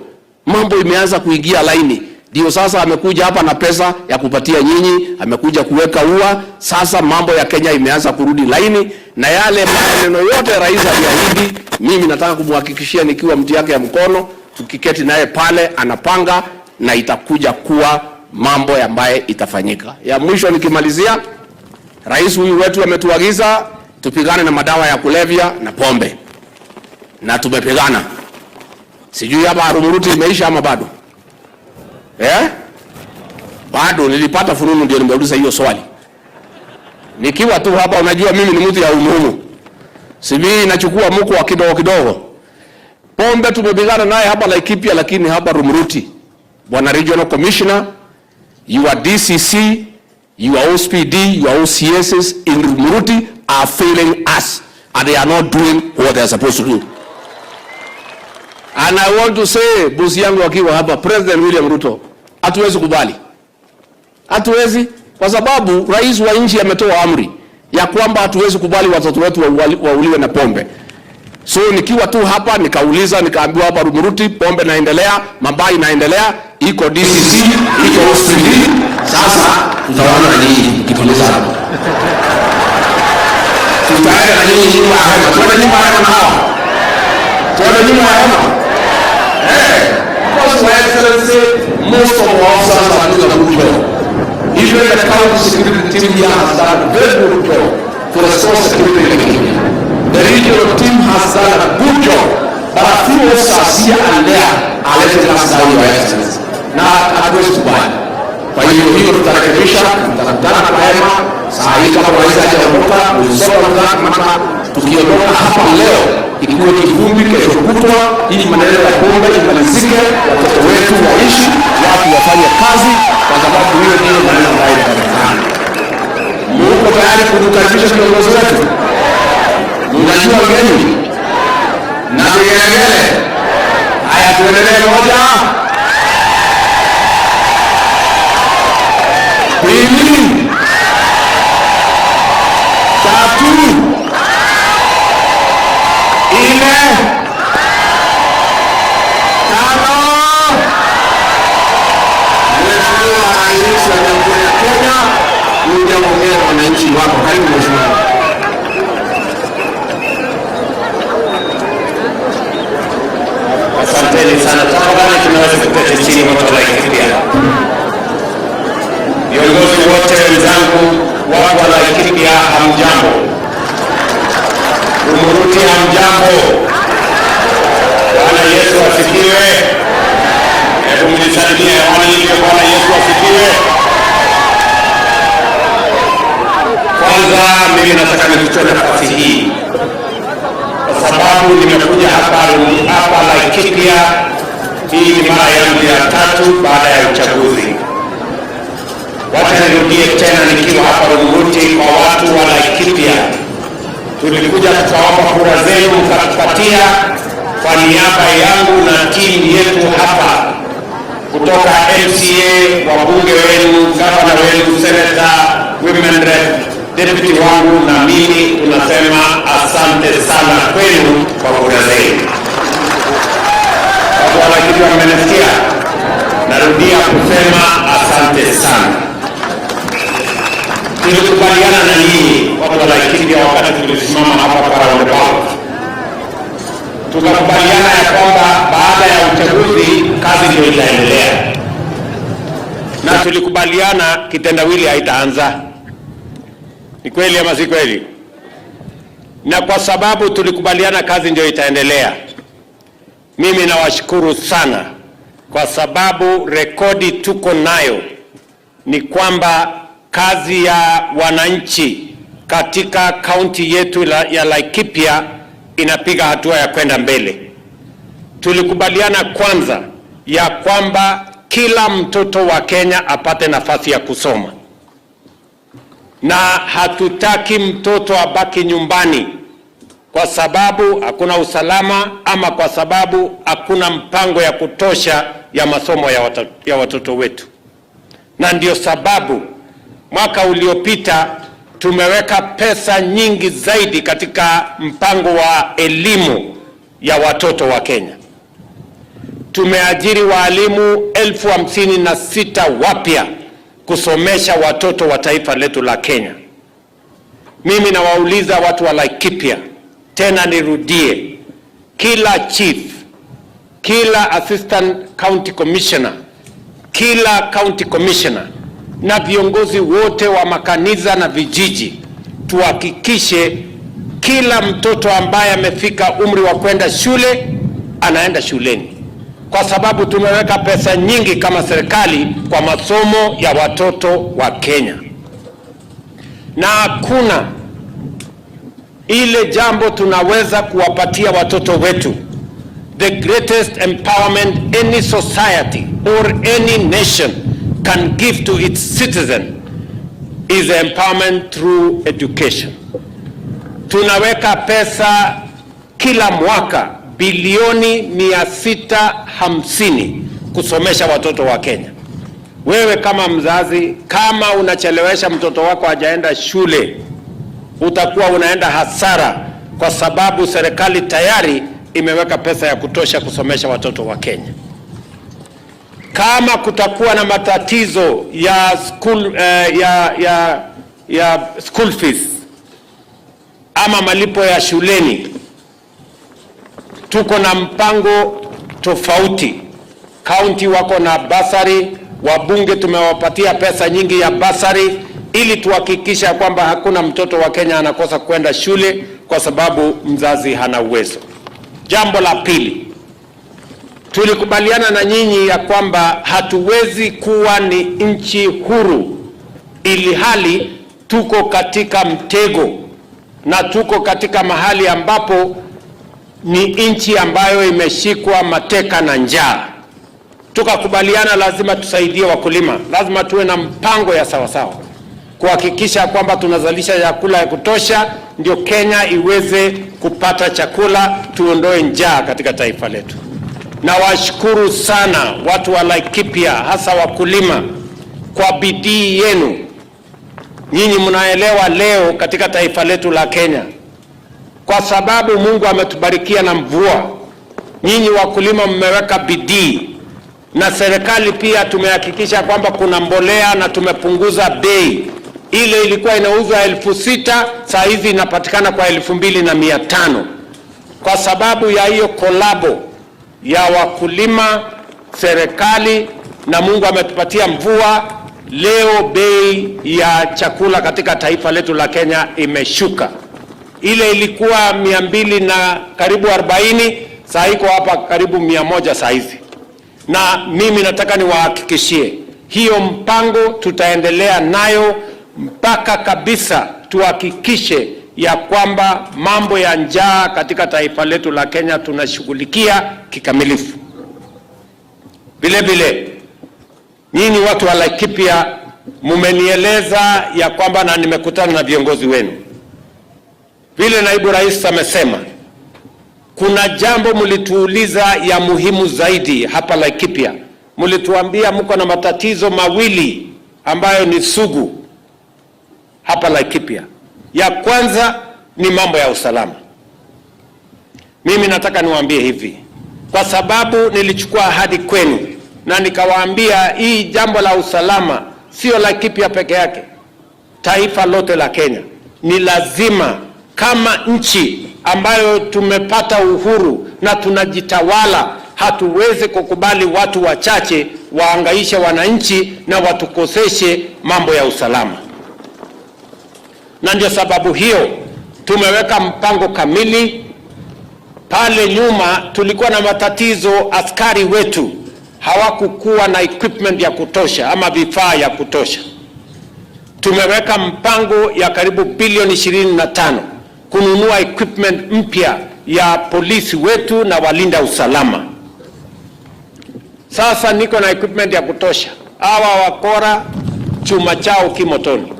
mambo imeanza kuingia laini. Ndio sasa amekuja hapa na pesa ya kupatia nyinyi, amekuja kuweka ua. Sasa mambo ya Kenya imeanza kurudi laini, na yale maneno yote rais aliahidi, mimi nataka kumhakikishia nikiwa mti yake ya mkono, tukiketi naye pale anapanga, na itakuja kuwa mambo ambaye itafanyika. Ya mwisho nikimalizia, rais huyu wetu ametuagiza tupigane na madawa ya kulevya na pombe, na tumepigana. Sijui hapa Rumuruti imeisha ama bado? Bado. Nilipata fununu ndio nimeuliza hiyo swali. Nikiwa tu hapa, unajua mimi ni mtu ya umuhimu, sibii nachukua mko wa kidogo kidogo. Pombe tumepigana naye hapa Laikipia, lakini hapa Rumuruti, Bwana Regional Commissioner, your DCC, your OSPD, your OCSs in Rumuruti are failing us, and they are not doing what they are supposed to do. And I want to say, bosi yangu akiwa hapa, President William Ruto, hatuwezi kubali. Hatuwezi, kwa sababu rais wa nchi ametoa amri ya kwamba hatuwezi kubali watoto wetu wauliwe na pombe. So nikiwa tu hapa nikauliza, nikaambiwa hapa Rumuruti pombe naendelea, mabai naendelea, iko DCC, iko OSPD. Sasa tutaona nini kituliza hapo. Tutaenda na nini nyuma hapa. Tuende nyuma hapa na hao. Tuende nyuma hapa. Because Your Excellency, most of our officers are doing a good job. Even the county security team here has done a very good job to restore security in Kenya. The regional team has done a good job, but a few officers here and there are letting us down, Your Excellency. Na hatuwezi kubali. Kwa hiyo tutarekebisha, tutakutana kwa hema, saa hii kama rais hajaondoka, mata tukiondoka hapa leo, ikiwa kivumbi kesho kutwa, ili maneno ya pombe imalizike, watoto wetu waishi, watu wafanye kazi, kwa sababu hiyo ndio maneno ambayo yanaonekana. Mungu tayari kutukaribisha viongozi wetu. Mnajua gani? Na vigelegele. Haya, tuendelee moja. Pili. Tatu. kuja kuongea na wananchi wako. Karibu mheshimiwa. Asanteni sana. Tafadhali tunaweza kuketi chini watu wa Laikipia. Viongozi wote wenzangu, watu wa Laikipia, hamjambo. Umuruti hamjambo. Bwana Yesu asifiwe. Hebu mnisalimie hewani hivyo. Bwana Yesu asifiwe. Kwanza mimi nataka nichukue nafasi hii kwa sababu nimekuja hapa Laikipia. Hii ni mara yangu ya 3 baada ya uchaguzi. Wacha nirudie tena nikiwa hapa Rumuruti kwa watu wa Laikipia. Tulikuja tukaomba kura zenu mkatupatia. Kwa niaba yangu na timu yetu hapa kutoka MCA, wabunge wenu, gavana wenu, senator, women rep, deputy wangu na mimi tunasema asante sana kwenu kwa kura zenu. Watu wa Laikipia mmenisikia? Narudia kusema asante sana. Tulikubaliana na nyinyi watu wa Laikipia wakati tulisimama hapa kwa roundabout. Tukakubaliana ya kwamba baada ya uchaguzi kazi ndio itaendelea. Na tulikubaliana kitendawili haitaanza. Ni kweli ama si kweli? Na kwa sababu tulikubaliana kazi ndio itaendelea, mimi nawashukuru sana kwa sababu rekodi tuko nayo ni kwamba kazi ya wananchi katika kaunti yetu ya Laikipia inapiga hatua ya kwenda mbele. Tulikubaliana kwanza ya kwamba kila mtoto wa Kenya apate nafasi ya kusoma, na hatutaki mtoto abaki nyumbani kwa sababu hakuna usalama ama kwa sababu hakuna mpango ya kutosha ya masomo ya watoto wetu. Na ndio sababu mwaka uliopita tumeweka pesa nyingi zaidi katika mpango wa elimu ya watoto wa Kenya. Tumeajiri walimu 56,000 wapya kusomesha watoto wa taifa letu la Kenya. Mimi nawauliza watu wa Laikipia, tena nirudie, kila chief, kila assistant county commissioner, kila county commissioner na viongozi wote wa makanisa na vijiji, tuhakikishe kila mtoto ambaye amefika umri wa kwenda shule anaenda shuleni, kwa sababu tumeweka pesa nyingi kama serikali kwa masomo ya watoto wa Kenya. Na hakuna ile jambo tunaweza kuwapatia watoto wetu. The greatest empowerment any society or any nation can give to its citizen is empowerment through education. Tunaweka pesa kila mwaka bilioni 650 kusomesha watoto wa Kenya. Wewe kama mzazi, kama unachelewesha mtoto wako hajaenda shule, utakuwa unaenda hasara, kwa sababu serikali tayari imeweka pesa ya kutosha kusomesha watoto wa Kenya. Kama kutakuwa na matatizo ya school fees ama malipo ya shuleni, tuko na mpango tofauti. County wako na basari, wabunge tumewapatia pesa nyingi ya basari ili tuhakikisha kwamba hakuna mtoto wa Kenya anakosa kwenda shule kwa sababu mzazi hana uwezo. Jambo la pili, tulikubaliana na nyinyi ya kwamba hatuwezi kuwa ni nchi huru ili hali tuko katika mtego na tuko katika mahali ambapo ni nchi ambayo imeshikwa mateka na njaa. Tukakubaliana lazima tusaidie wakulima, lazima tuwe na mpango ya sawasawa kuhakikisha kwamba tunazalisha chakula ya kutosha, ndio Kenya iweze kupata chakula, tuondoe njaa katika taifa letu. Na washukuru sana watu wa Laikipia, hasa wakulima, kwa bidii yenu. Nyinyi mnaelewa leo katika taifa letu la Kenya, kwa sababu Mungu ametubarikia na mvua, nyinyi wakulima mmeweka bidii, na serikali pia tumehakikisha kwamba kuna mbolea na tumepunguza bei Ile ilikuwa inauzwa 6,000, saa hizi inapatikana kwa 2,500 kwa sababu ya hiyo kolabo ya wakulima, serikali na Mungu ametupatia mvua. Leo bei ya chakula katika taifa letu la Kenya imeshuka. Ile ilikuwa 200 na karibu 40, saa iko hapa karibu 100 saa hizi. Na mimi nataka niwahakikishie hiyo mpango tutaendelea nayo mpaka kabisa tuhakikishe ya kwamba mambo ya njaa katika taifa letu la Kenya tunashughulikia kikamilifu. Vile vile nyinyi watu wa Laikipia mumenieleza ya kwamba, na nimekutana na viongozi wenu, vile naibu rais amesema, kuna jambo mlituuliza ya muhimu zaidi hapa Laikipia. Mlituambia mko na matatizo mawili ambayo ni sugu hapa Laikipia. Ya kwanza ni mambo ya usalama. Mimi nataka niwaambie hivi, kwa sababu nilichukua ahadi kwenu na nikawaambia hii jambo la usalama sio Laikipia peke yake, taifa lote la Kenya. Ni lazima kama nchi ambayo tumepata uhuru na tunajitawala, hatuwezi kukubali watu wachache waangaishe wananchi na watukoseshe mambo ya usalama. Na ndio sababu hiyo tumeweka mpango kamili. Pale nyuma tulikuwa na matatizo, askari wetu hawakukuwa na equipment ya kutosha ama vifaa ya kutosha. Tumeweka mpango ya karibu bilioni 25 kununua equipment mpya ya polisi wetu na walinda usalama. Sasa niko na equipment ya kutosha. Hawa wakora chuma chao kimotoni.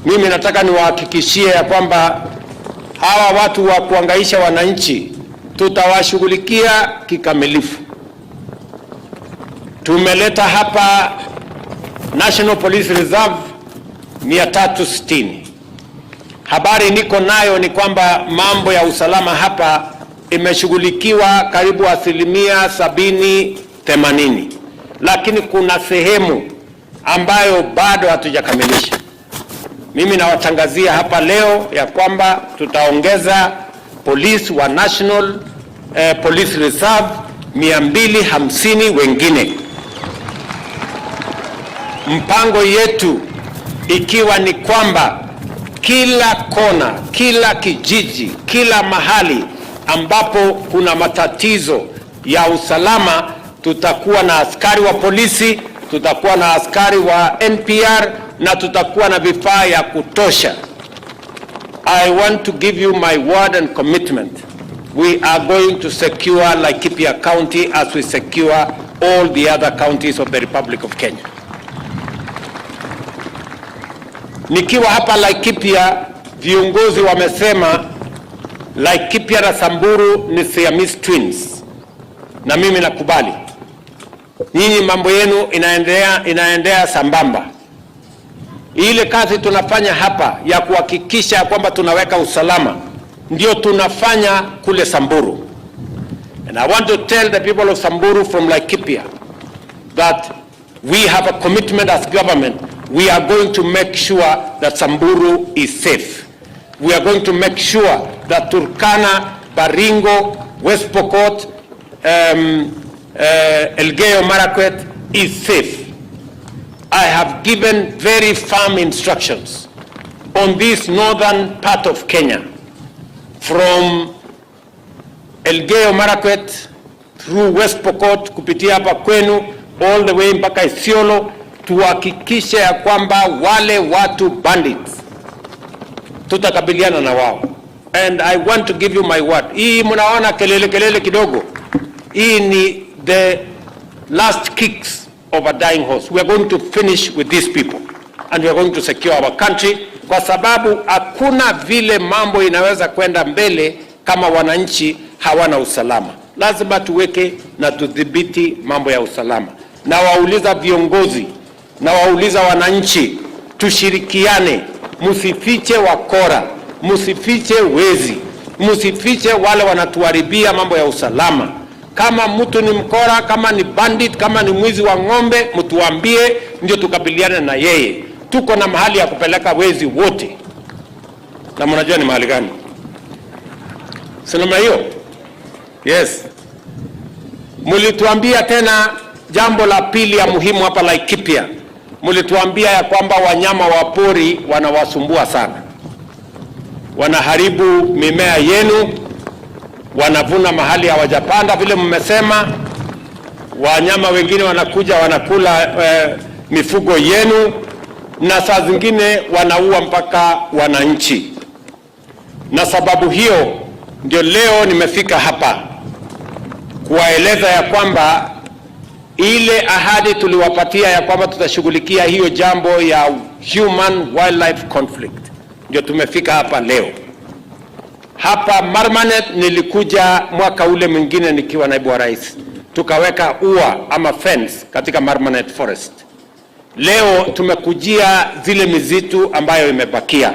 Mimi nataka niwahakikishie ya kwamba hawa watu wa kuangaisha wananchi tutawashughulikia kikamilifu. Tumeleta hapa National Police Reserve 360. Habari niko nayo ni kwamba mambo ya usalama hapa imeshughulikiwa karibu 70-80, lakini kuna sehemu ambayo bado hatujakamilisha. Mimi nawatangazia hapa leo ya kwamba tutaongeza polisi wa National Police Reserve 250 wengine. Mpango yetu ikiwa ni kwamba kila kona, kila kijiji, kila mahali ambapo kuna matatizo ya usalama tutakuwa na askari wa polisi, tutakuwa na askari wa NPR na tutakuwa na vifaa ya kutosha. I want to give you my word and commitment. We are going to secure Laikipia County as we secure all the other counties of the Republic of Kenya. Nikiwa hapa Laikipia, viongozi wamesema Laikipia na Samburu ni Siamese twins. Na mimi nakubali. Nyinyi mambo yenu inaendea sambamba. Ile kazi tunafanya hapa ya kuhakikisha kwamba tunaweka usalama ndio tunafanya kule Samburu. And I want to tell the people of Samburu from Laikipia that we have a commitment as government. We are going to make sure that Samburu is safe. We are going to make sure that Turkana, Baringo, West Pokot, Elgeyo Marakwet is safe. I have given very firm instructions on this northern part of Kenya, from Elgeyo Marakwet through West Pokot kupitia hapa kwenu all the way mpaka Isiolo, tuhakikishe ya kwamba wale watu bandits tutakabiliana na wao. And I want to give you my word. Hii mnaona kelele kidogo. Hii ni the last kicks of a dying horse. We are going to finish with these people and we are going to secure our country, kwa sababu hakuna vile mambo inaweza kwenda mbele kama wananchi hawana usalama. Lazima tuweke na tudhibiti mambo ya usalama. Na wauliza viongozi, na wauliza wananchi, tushirikiane, msifiche wakora, msifiche wezi, msifiche wale wanatuharibia mambo ya usalama. Kama mtu ni mkora, kama ni bandit, kama ni mwizi wa ng'ombe, mtuambie ndio tukabiliane na yeye. tuko na mahali ya kupeleka wezi wote. Na mnajua ni mahali gani? Sinema hiyo? Yes. Mulituambia tena jambo la pili ya muhimu hapa Laikipia. Mulituambia ya kwamba wanyama wa pori wanawasumbua sana. Wanaharibu mimea yenu, wanavuna mahali hawajapanda vile mmesema. Wanyama wengine wanakuja wanakula mifugo yenu, na saa zingine wanaua mpaka wananchi. Na sababu hiyo ndio leo nimefika hapa kuwaeleza ya kwamba ile ahadi tuliwapatia ya kwamba tutashughulikia hiyo jambo ya human wildlife conflict, ndio tumefika hapa leo. Hapa Marmanet nilikuja mwaka ule mwingine nikiwa naibu wa rais, tukaweka ua ama fence katika Marmanet forest. Leo tumekujia zile mizitu ambayo imebakia.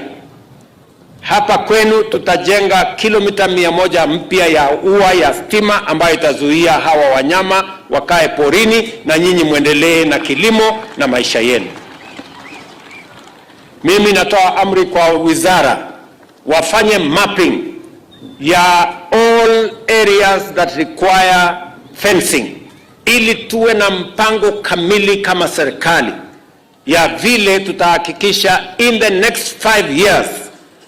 Hapa kwenu tutajenga kilomita 100 mpya ya ua ya stima ambayo itazuia hawa wanyama wakae porini na nyinyi muendelee na kilimo na maisha yenu. Mimi natoa amri kwa wizara wafanye mapping ya all areas that require fencing, ili tuwe na mpango kamili kama serikali ya vile tutahakikisha in the next 5 years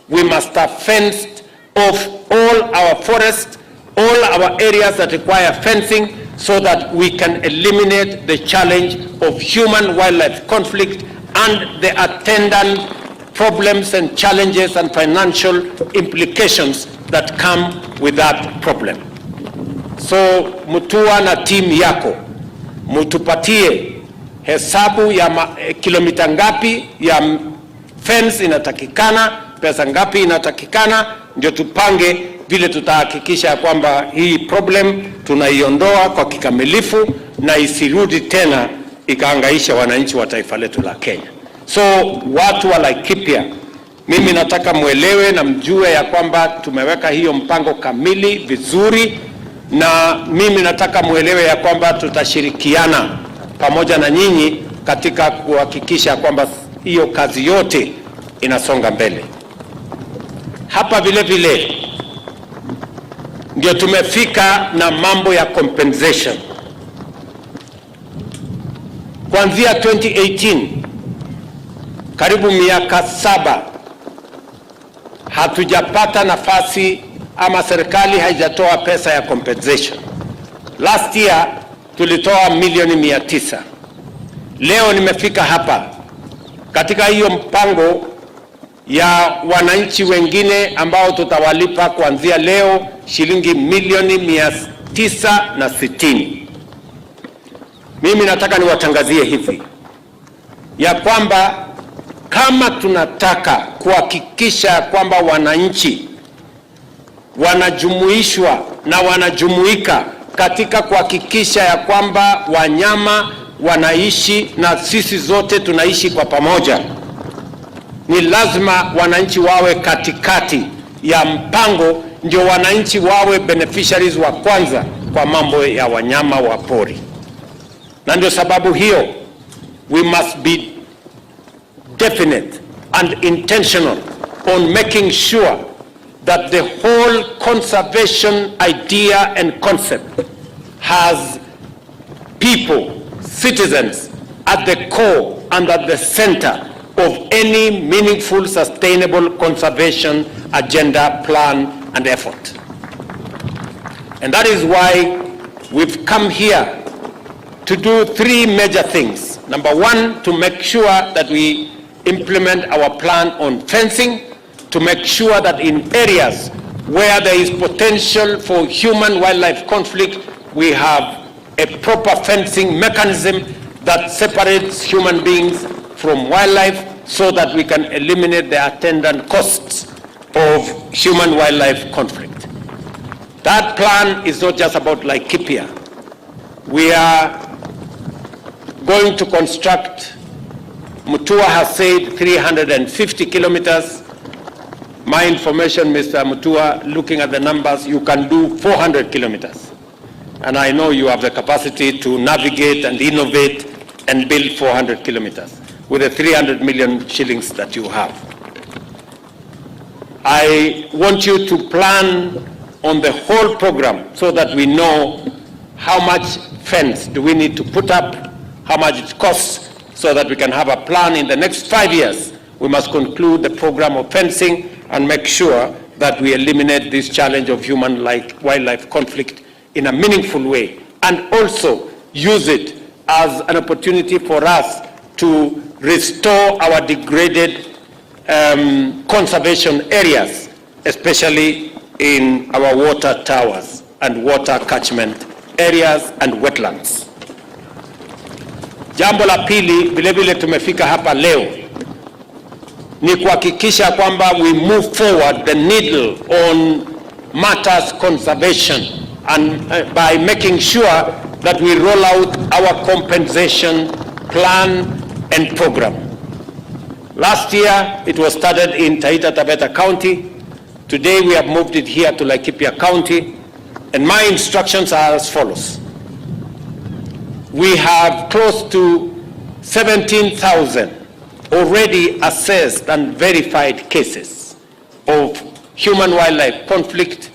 we must have fenced off all our forests, all our areas that require fencing, so that we can eliminate the challenge of human-wildlife conflict and the attendant problems and challenges and financial implications that come with that problem. So Mutua na team yako mutupatie hesabu ya kilomita ngapi ya fence inatakikana, pesa ngapi inatakikana, ndio tupange vile tutahakikisha kwamba hii problem tunaiondoa kwa kikamilifu na isirudi tena ikaangaisha wananchi wa taifa letu la Kenya. So watu wa Laikipia, mimi nataka muelewe na mjue ya kwamba tumeweka hiyo mpango kamili vizuri, na mimi nataka muelewe ya kwamba tutashirikiana pamoja na nyinyi katika kuhakikisha kwamba hiyo kazi yote inasonga mbele. Hapa vile vile ndio tumefika na mambo ya compensation. Kuanzia 2018 karibu miaka 7 hatujapata nafasi ama serikali haijatoa pesa ya compensation. Last year tulitoa milioni 900. Leo nimefika hapa katika hiyo mpango ya wananchi wengine ambao tutawalipa kuanzia leo shilingi milioni 960. Mimi nataka niwatangazie hivi ya kwamba kama tunataka kuhakikisha kwamba wananchi wanajumuishwa na wanajumuika katika kuhakikisha ya kwamba wanyama wanaishi na sisi zote tunaishi kwa pamoja, ni lazima wananchi wawe katikati ya mpango, ndio wananchi wawe beneficiaries wa kwanza kwa mambo ya wanyama wa pori. Na ndio sababu hiyo we must be definite and intentional on making sure that the whole conservation idea and concept has people, citizens at the core and at the center of any meaningful, sustainable conservation agenda, plan and effort. And that is why we've come here to do 3 major things. Number 1, to make sure that we implement our plan on fencing, to make sure that in areas where there is potential for human-wildlife conflict, we have a proper fencing mechanism that separates human beings from wildlife, so that we can eliminate the attendant costs of human-wildlife conflict. That plan is not just about Laikipia. We are going to construct, Mutua has said 350 kilometers. My information, Mr. Mutua, looking at the numbers, you can do 400 kilometers. And I know you have the capacity to navigate and innovate and build 400 kilometers. with the 300 million shillings that you have. I want you to plan on the whole program so that we know how much fence do we need to put up, how much it costs, so that we can have a plan in the next 5 years. We must conclude the program of fencing and make sure that we eliminate this challenge of human-wildlife conflict in a meaningful way, and also use it as an opportunity for us to restore our degraded conservation areas, especially in our water towers and water catchment areas and wetlands. Jambo la pili, vile vile tumefika hapa leo, ni kuhakikisha kwamba we move forward the needle on matters conservation, and by making sure that we roll out our compensation plan and program. Last year, it was started in Taita Taveta County. Today, we have moved it here to Laikipia County, and my instructions are as follows. We have close to 17,000 already assessed and verified cases of human-wildlife conflict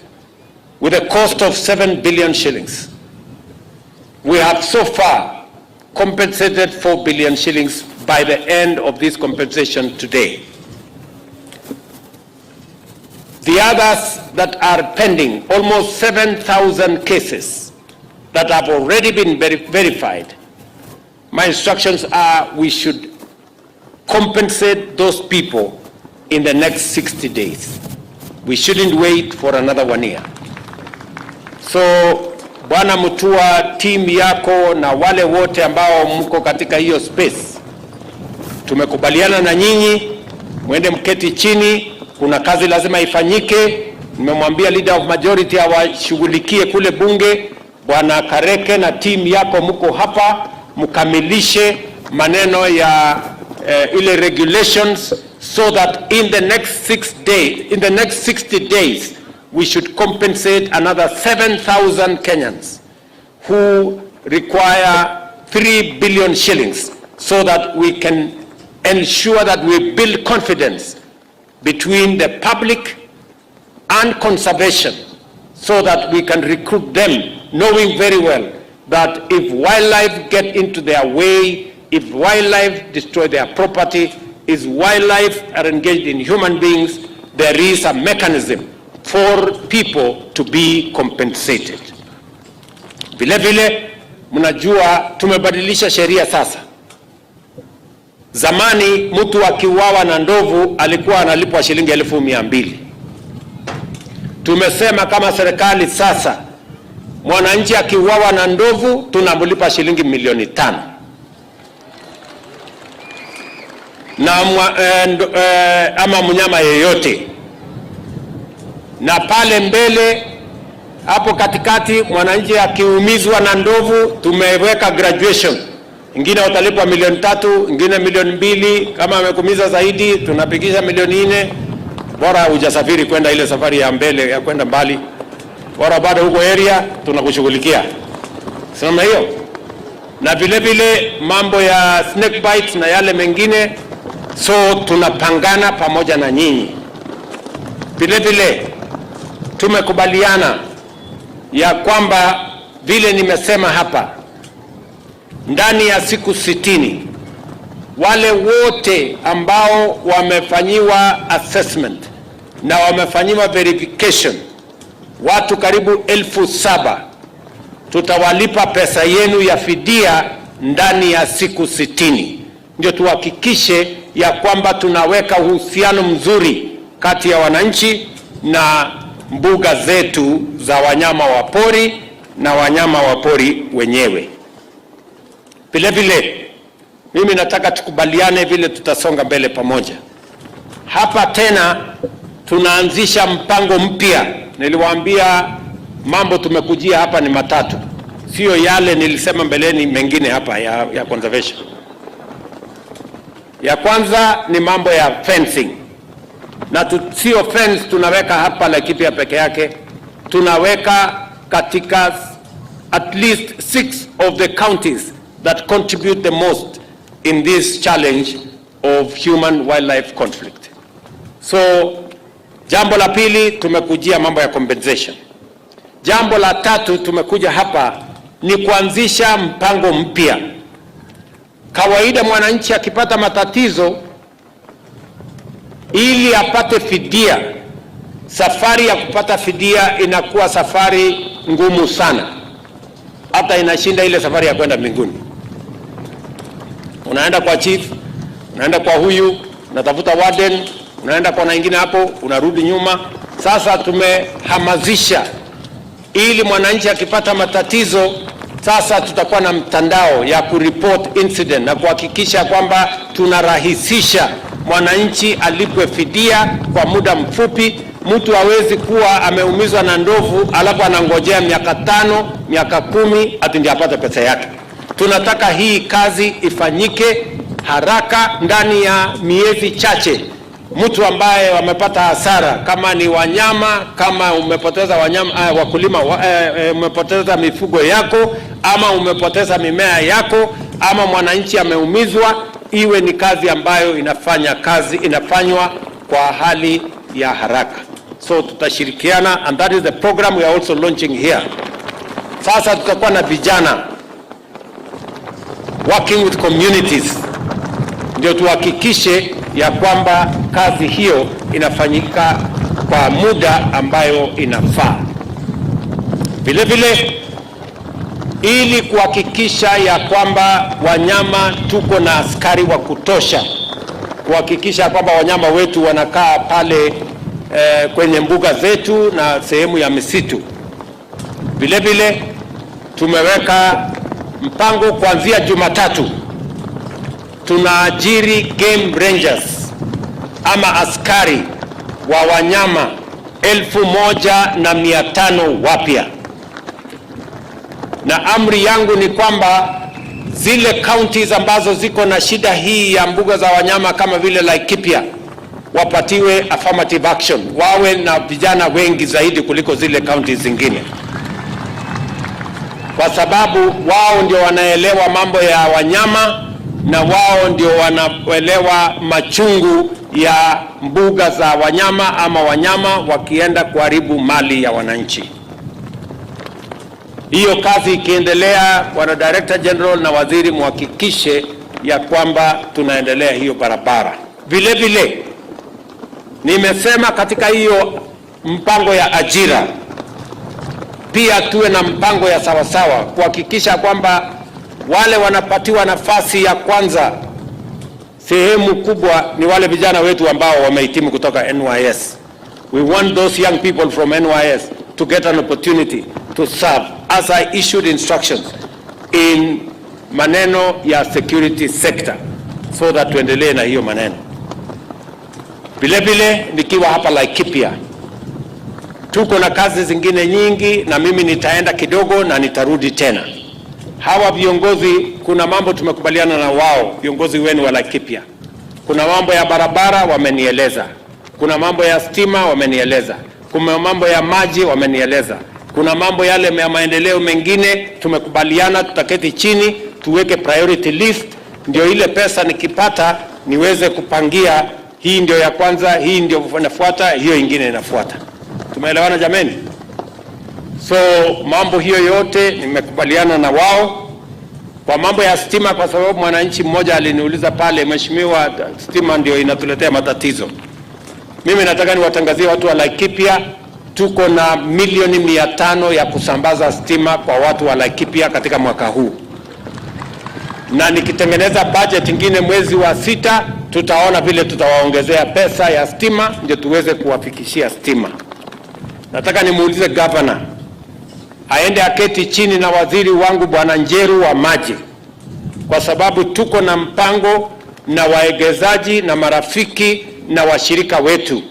with a cost of 7 billion shillings. We have so far compensated 4 billion shillings by the end of this compensation today. The others that are pending, almost 7,000 cases that have already been verified, my instructions are we should compensate those people in the next 60 days. We shouldn't wait for another 1 year. So, Bwana Mutua, team yako na wale wote ambao mko katika hiyo space, tumekubaliana na nyinyi, mwende mketi chini, kuna kazi lazima ifanyike. Nimemwambia leader of majority awashughulikie kule bunge. Bwana Kareke na team yako mko hapa, mkamilishe maneno ya ile regulations, so that in the next 60 days, we should compensate another 7,000 Kenyans who require 3 billion shillings, so that we can ensure that we build confidence between the public and conservation, so that we can recruit them, knowing very well that if wildlife get into their way, if wildlife destroy their property, if wildlife are engaged in human beings, there is a mechanism for people to be compensated. Vile vile, mnajua tumebadilisha sheria sasa. Zamani mtu akiuawa na ndovu alikuwa analipwa shilingi 1,200. Tumesema kama serikali sasa, mwananchi akiuawa na ndovu tunamlipa shilingi 500,000. Na ama mnyama yeyote. Na pale mbele hapo katikati, mwananchi akiumizwa na ndovu tumeweka graduation. Ingine watalipwa 3 million, ingine 2 million, kama amekumiza zaidi tunapigisha 4 million. Bora hujasafiri kwenda ile safari ya mbele ya kwenda mbali, bora bado huko area tunakushughulikia. Sema hiyo. Na vile vile mambo ya snake bites na yale mengine, so tunapangana pamoja na nyinyi. Vile vile tumekubaliana ya kwamba vile nimesema hapa, ndani ya siku 60 wale wote ambao wamefanyiwa assessment na wamefanyiwa verification, watu karibu 7,000, tutawalipa pesa yenu ya fidia ndani ya siku 60. Ndio tuhakikishe ya kwamba tunaweka uhusiano mzuri kati ya wananchi na mbuga zetu za wanyama wa pori na wanyama wa pori wenyewe. Vile vile, mimi nataka tukubaliane vile tutasonga mbele pamoja. Hapa tena tunaanzisha mpango mpya. Niliwaambia mambo tumekujia hapa ni 3. Sio yale nilisema mbeleni mengine hapa ya conservation. Ya kwanza ni mambo ya fencing. Na sio fence tunaweka hapa Laikipia peke yake. Tunaweka katika at least 6 of the counties that contribute the most in this challenge of human-wildlife conflict. So, jambo la pili tumekujia mambo ya compensation. Jambo la tatu tumekuja hapa ni kuanzisha mpango mpya. Kawaida mwananchi akipata matatizo ili apate fidia, safari ya kupata fidia inakuwa safari ngumu sana. Hata inashinda ile safari ya kwenda mbinguni. Unaenda kwa chief, unaenda kwa huyu, unatafuta warden, unaenda kwa wengine hapo, unarudi nyuma. Sasa tumehamazisha ili mwananchi akipata matatizo, sasa tutakuwa na mtandao ya kureport incident na kuhakikisha kwamba tunarahisisha mwananchi alipwe fidia kwa muda mfupi. Mtu hawezi kuwa ameumizwa na ndovu alafu anangojea miaka 5, miaka 10 ati ndiye apate pesa yake. Tunataka hii kazi ifanyike haraka, ndani ya miezi chache. Mtu ambaye wamepata hasara, kama ni wanyama, kama umepoteza wanyama, wakulima, umepoteza mifugo yako, ama umepoteza mimea yako, ama mwananchi ameumizwa, iwe ni kazi ambayo inafanywa kwa hali ya haraka. So tutashirikiana, and that is the program we are also launching here. Sasa tutakuwa na vijana working with communities, ndio tuhakikishe ya kwamba kazi hiyo inafanyika kwa muda ambayo inafaa. Vile vile, ili kuhakikisha ya kwamba wanyama tuko na askari wa kutosha, kuhakikisha kwamba wanyama wetu wanakaa pale kwenye mbuga zetu na sehemu ya misitu. Vile vile tumeweka mpango kuanzia Jumatatu tunaajiri game rangers ama askari wa wanyama 1,500 wapya. Na amri yangu ni kwamba zile counties ambazo ziko na shida hii ya mbuga za wanyama kama vile Laikipia wapatiwe affirmative action, wawe na vijana wengi zaidi kuliko zile counties zingine, kwa sababu wao ndio wanaelewa mambo ya wanyama na wao ndio wanaelewa machungu ya mbuga za wanyama ama wanyama wakienda kuharibu mali ya wananchi. Hiyo kazi ikiendelea, Bwana Director General na waziri, muhakikishe ya kwamba tunaendelea hiyo barabara. Vile vile nimesema katika hiyo mpango ya ajira pia tuwe na mpango ya sawasawa kuhakikisha kwamba wale wanapatiwa nafasi ya kwanza, sehemu kubwa ni wale vijana wetu ambao wamehitimu kutoka NYS. We want those young people from NYS to get an opportunity to serve, as I issued instructions in maneno ya security sector, so that tuendelee na hiyo maneno. Vile vile nikiwa hapa Laikipia, tuko na kazi zingine nyingi, na mimi nitaenda kidogo na nitarudi tena. Hawa viongozi, kuna mambo tumekubaliana na wao, viongozi wenu wa Laikipia. Kuna mambo ya barabara wamenieleza, kuna mambo ya stima wamenieleza, kuna mambo ya maji wamenieleza, kuna mambo yale ya maendeleo mengine tumekubaliana tutaketi chini tuweke priority list, ndio ile pesa nikipata niweze kupangia, hii ndio ya kwanza, hii ndio inafuata, hiyo ingine inafuata. Tumeelewana jameni? So mambo hiyo yote nimekubaliana na wao. Kwa mambo ya stima, kwa sababu mwananchi mmoja aliniuliza pale, mheshimiwa, stima ndio inatuletea matatizo. Mimi nataka niwatangazie watu wa Laikipia, tuko na milioni 500 ya kusambaza stima kwa watu wa Laikipia katika mwaka huu. Na nikitengeneza budget ingine mwezi wa 6, tutaona vile tutawaongezea pesa ya stima ndio tuweze kuwafikishia stima. Nataka nimuulize governor aende aketi chini na waziri wangu Bwana Njeru wa maji, kwa sababu tuko na mpango na waegezaji na marafiki na washirika wetu,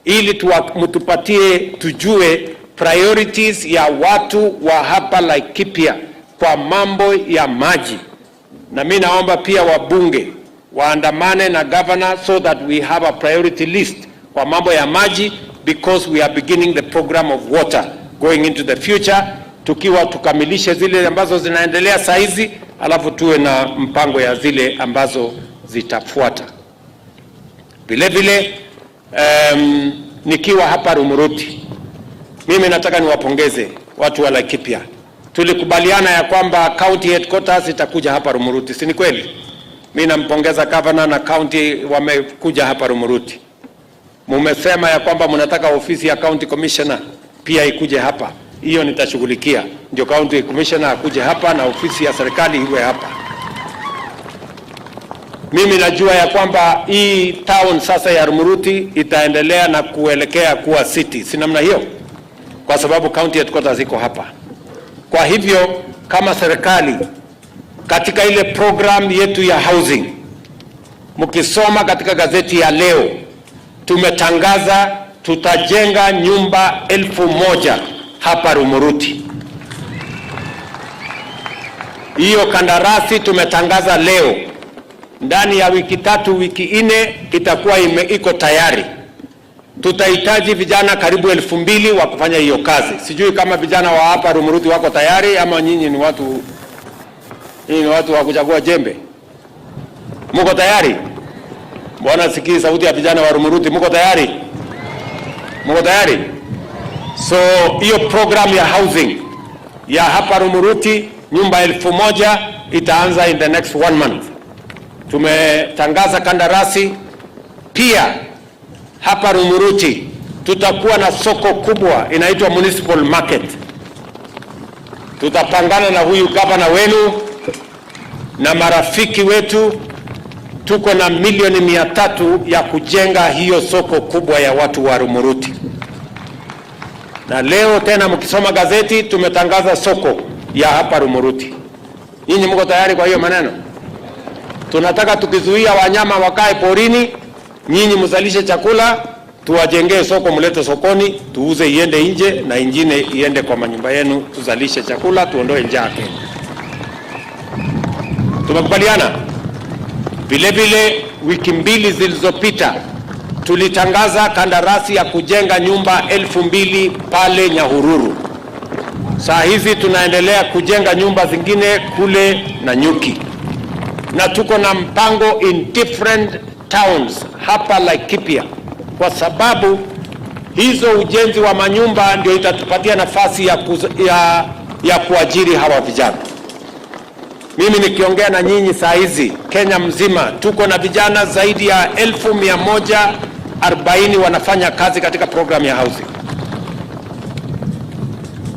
ili mtupatie tujue priorities ya watu wa hapa Laikipia kwa mambo ya maji. Na mimi naomba pia wabunge waandamane na governor so that we have a priority list kwa mambo ya maji, because we are beginning the program of water going into the future. tukiwa tukamilishe zile ambazo zinaendelea saa hizi, alafu tuwe na mpango ya zile ambazo zitafuata. Vile vile nikiwa hapa Rumuruti, mimi nataka niwapongeze watu wa Laikipia. Tulikubaliana ya kwamba county headquarters itakuja hapa Rumuruti, si ni kweli? Mimi nampongeza governor na county wamekuja hapa Rumuruti. Mumesema ya kwamba mnataka ofisi ya county commissioner pia ikuje hapa. Hiyo nitashughulikia. Ndio county commissioner akuje hapa na ofisi ya serikali iwe hapa. Mimi najua ya kwamba hii town sasa ya Rumuruti itaendelea na kuelekea kuwa city. Si namna hiyo? Kwa sababu county headquarters iko hapa. Kwa hivyo kama serikali katika ile program yetu ya housing, mkisoma katika gazeti ya leo, tumetangaza tutajenga nyumba 1000 hapa Rumuruti. Hiyo kandarasi tumetangaza leo. Ndani ya wiki 3 wiki 4 itakuwa iko tayari. Tutahitaji vijana karibu 2000 wa kufanya hiyo kazi. Sijui kama vijana wa hapa Rumuruti wako tayari ama nyinyi ni watu wa kuchagua jembe. Mko tayari? Bwana sikii sauti ya vijana wa Rumuruti, mko tayari? Mko tayari? So hiyo program ya housing ya hapa Rumuruti nyumba 1000 itaanza in the next 1 month. Tumetangaza kandarasi. Pia hapa Rumuruti tutakuwa na soko kubwa inaitwa municipal market. Tutapangana na huyu gavana wenu na marafiki wetu, tuko na milioni 300 ya kujenga hiyo soko kubwa ya watu wa Rumuruti. Na leo tena mkisoma gazeti tumetangaza soko ya hapa Rumuruti. Nyinyi mko tayari kwa hiyo maneno? Tunataka tukizuia wanyama wakae porini, nyinyi mzalishe chakula, tuwajengee soko, mlete sokoni, tuuze iende nje na ingine iende kwa manyumba yenu, tuzalishe chakula, tuondoe njaa Kenya. Tumekubaliana? Vile vile wiki 2 zilizopita tulitangaza kandarasi ya kujenga nyumba 2000 pale Nyahururu. Saa hizi tunaendelea kujenga nyumba zingine kule Nanyuki. Na tuko na mpango in different towns hapa Laikipia, kwa sababu hizo ujenzi wa manyumba ndio itatupatia nafasi ya kuajiri hawa vijana. Mimi nikiongea na nyinyi saa hizi Kenya mzima tuko na vijana zaidi ya 1140 wanafanya kazi katika program ya housing.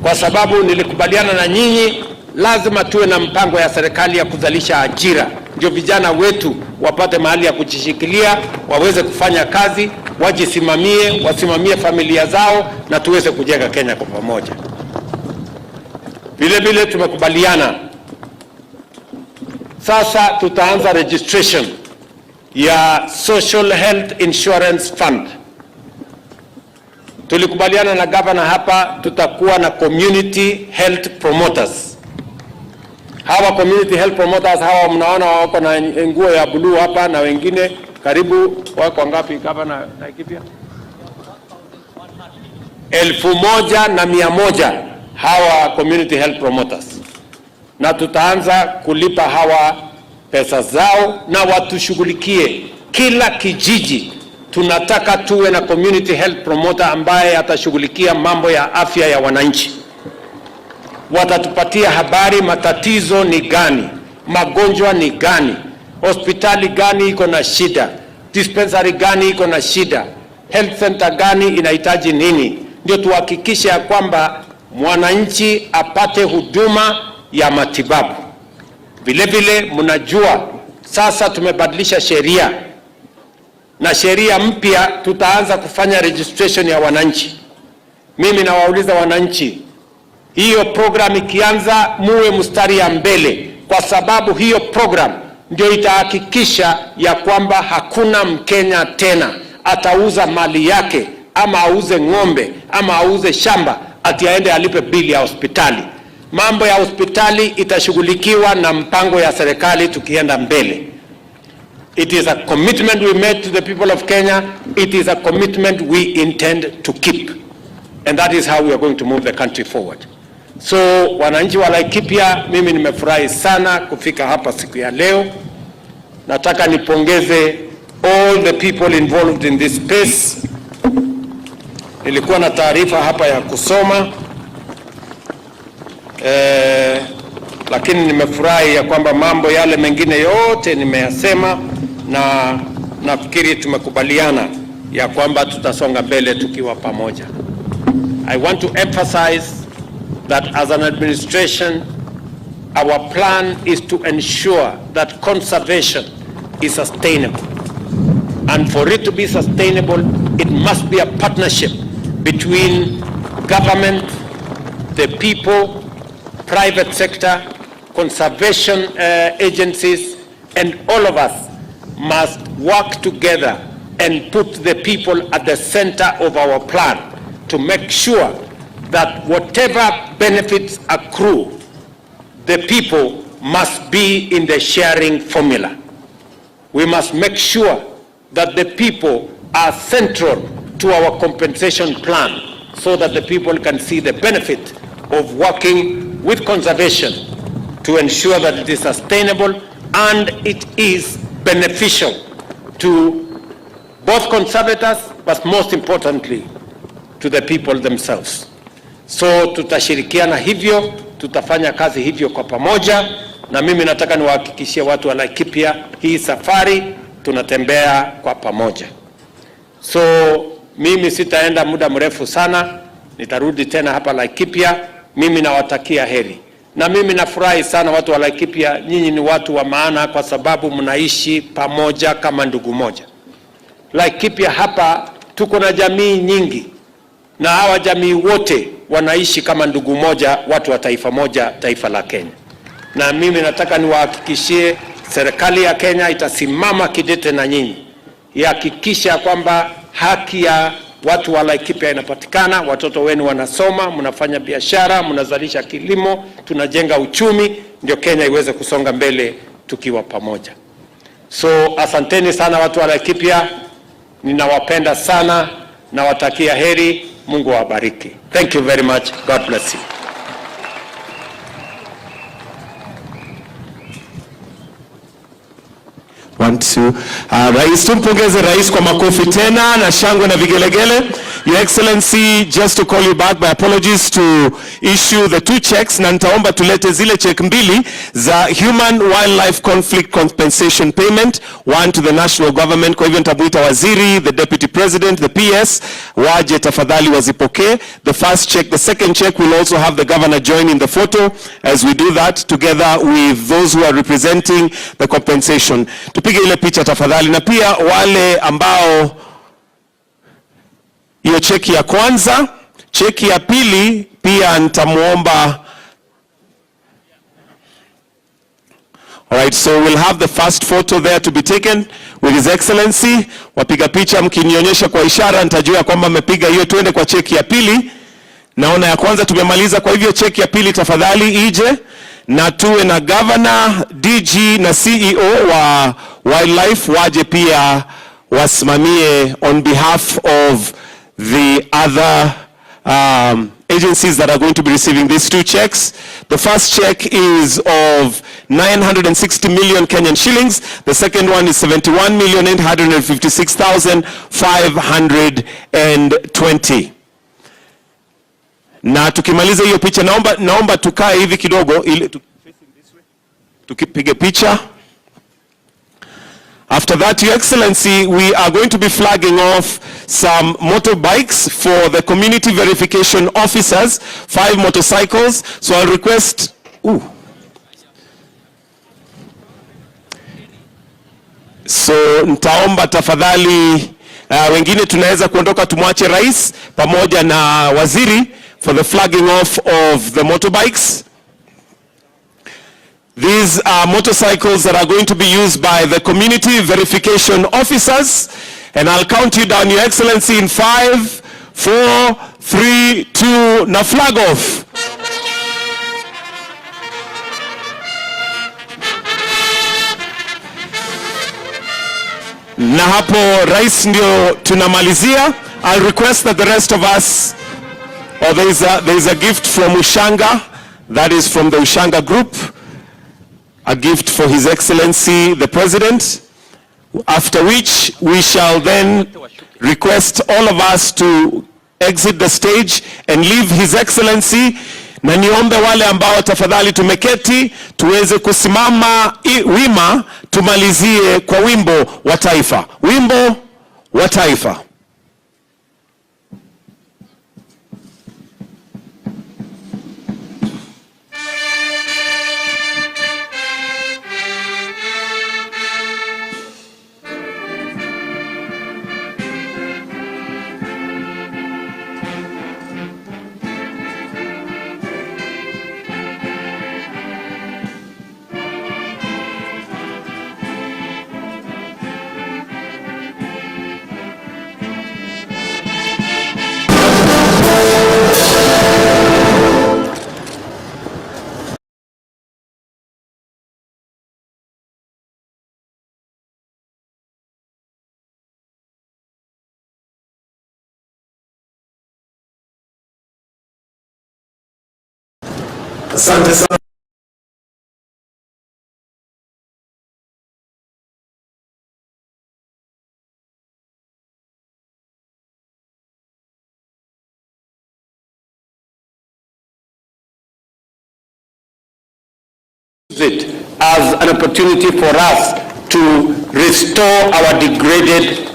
Kwa sababu nilikubaliana na nyinyi lazima tuwe na mpango ya serikali ya kuzalisha ajira, ndio vijana wetu wapate mahali ya kujishikilia, waweze kufanya kazi, wajisimamie, wasimamie familia zao na tuweze kujenga Kenya kwa pamoja. Vile vile tumekubaliana sasa tutaanza registration ya Social Health Insurance Fund. Tulikubaliana na governor hapa tutakuwa na community health promoters. Hawa community health promoters hawa mnaona wako na nguo ya blue hapa na wengine karibu wako ngapi governor Laikipia? 1100 hawa community health promoters. Na tutaanza kulipa hawa pesa zao na watushughulikie kila kijiji. Tunataka tuwe na community health promoter ambaye atashughulikia mambo ya afya ya wananchi. Watatupatia habari matatizo ni gani, magonjwa ni gani, hospitali gani iko na shida, dispensary gani iko na shida, health center gani inahitaji nini, ndio tuhakikishe ya kwamba mwananchi apate huduma ya matibabu. Vile vile mnajua sasa tumebadilisha sheria, na sheria mpya tutaanza kufanya registration ya wananchi. Mimi nawauliza wananchi, hiyo program ikianza muwe mstari ya mbele, kwa sababu hiyo program ndio itahakikisha ya kwamba hakuna Mkenya tena atauza mali yake ama auze ng'ombe ama auze shamba ati aende alipe bili ya hospitali. Mambo ya hospitali itashughulikiwa na mpango ya serikali tukienda mbele. It is a commitment we made to the people of Kenya. It is a commitment we intend to keep. And that is how we are going to move the country forward. So wananchi wa Laikipia, mimi nimefurahi sana kufika hapa siku ya leo. Nataka nipongeze all the people involved in this space. Nilikuwa na taarifa hapa ya kusoma, lakini nimefurahi ya kwamba mambo yale mengine yote nimeyasema, na nafikiri tumekubaliana ya kwamba tutasonga mbele tukiwa pamoja. I want to emphasize that as an administration, our plan is to ensure that conservation is sustainable. And for it to be sustainable, it must be a partnership between government, the people, private sector, conservation agencies, and all of us must work together and put the people at the center of our plan to make sure that whatever benefits accrue, the people must be in the sharing formula. We must make sure that the people are central to our compensation plan so that the people can see the benefit of working with conservation to ensure that it is sustainable and it is beneficial to both conservators, but most importantly, to the people themselves. So tutashirikiana hivyo, tutafanya kazi hivyo kwa pamoja, na mimi nataka niwahakikishie watu wa Laikipia, hii safari tunatembea kwa pamoja. So mimi sitaenda muda mrefu sana, nitarudi tena hapa Laikipia. Mimi nawatakia heri. Na mimi nafurahi sana watu wa Laikipia, nyinyi ni watu wa maana kwa sababu mnaishi pamoja kama ndugu moja. Laikipia hapa tuko na jamii nyingi, na hawa jamii wote wanaishi kama ndugu moja, watu wa taifa moja, taifa la Kenya. Na mimi nataka niwahakikishie serikali ya Kenya itasimama kidete na nyinyi, ihakikisha kwamba haki ya watu wa Laikipia inapatikana, watoto wenu wanasoma, mnafanya biashara, mnazalisha kilimo, tunajenga uchumi, ndio Kenya iweze kusonga mbele tukiwa pamoja. So asanteni sana watu wa Laikipia, ninawapenda sana, nawatakia heri, Mungu awabariki. Thank you very much. God bless you. Rais, tumpongeze rais kwa makofi tena na shangwe na vigelegele. Your Excellency, just to call you back, my apologies to issue the 2 checks, na nitaomba tulete zile check mbili za human wildlife conflict compensation payment, one to the national government. Kwa hivyo nitamuita waziri, the deputy president, the PS, waje tafadhali wazipokee. The first check, the second check will also have the governor join in the photo as we do that together with those who are representing the compensation. Tupige ile picha tafadhali, na pia wale ambao hiyo cheki ya kwanza, cheki ya pili pia nitamuomba. All right, so we'll have the first photo there to be taken with His Excellency. Wapiga picha mkinionyesha kwa ishara nitajua kwamba mmepiga hiyo. Tuende kwa cheki ya pili. Naona ya kwanza tumemaliza, kwa hivyo cheki ya pili tafadhali ije, na tuwe na governor, DG na CEO wa wildlife waje pia wasimamie on behalf of the other agencies that are going to be receiving these 2 checks. The first check is of 960 million Kenyan shillings. The second one is 71,856,520. Na tukimaliza hiyo picha, naomba tukae hivi kidogo ili tukipige picha. After that, Your Excellency, we are going to be flagging off some motorbikes for the community verification officers, 5 motorcycles. So I'll request, so nitaomba tafadhali wengine tunaweza kuondoka, tumwache rais pamoja na waziri for the flagging off of the motorbikes. These are motorcycles that are going to be used by the community verification officers, and I'll count you down, Your Excellency, in 5, 4, 3, 2, na flag off. Na hapo rais ndio tunamalizia. I'll request that the rest of us or there is a gift from Ushanga, that is from the Ushanga group, a gift for His Excellency the President, after which we shall then request all of us to exit the stage and leave His Excellency, na niombe wale ambao tafadhali tumeketi tuweze kusimama wima tumalizie kwa wimbo wa taifa. Wimbo wa taifa. Asante sana. It as an opportunity for us to restore our degraded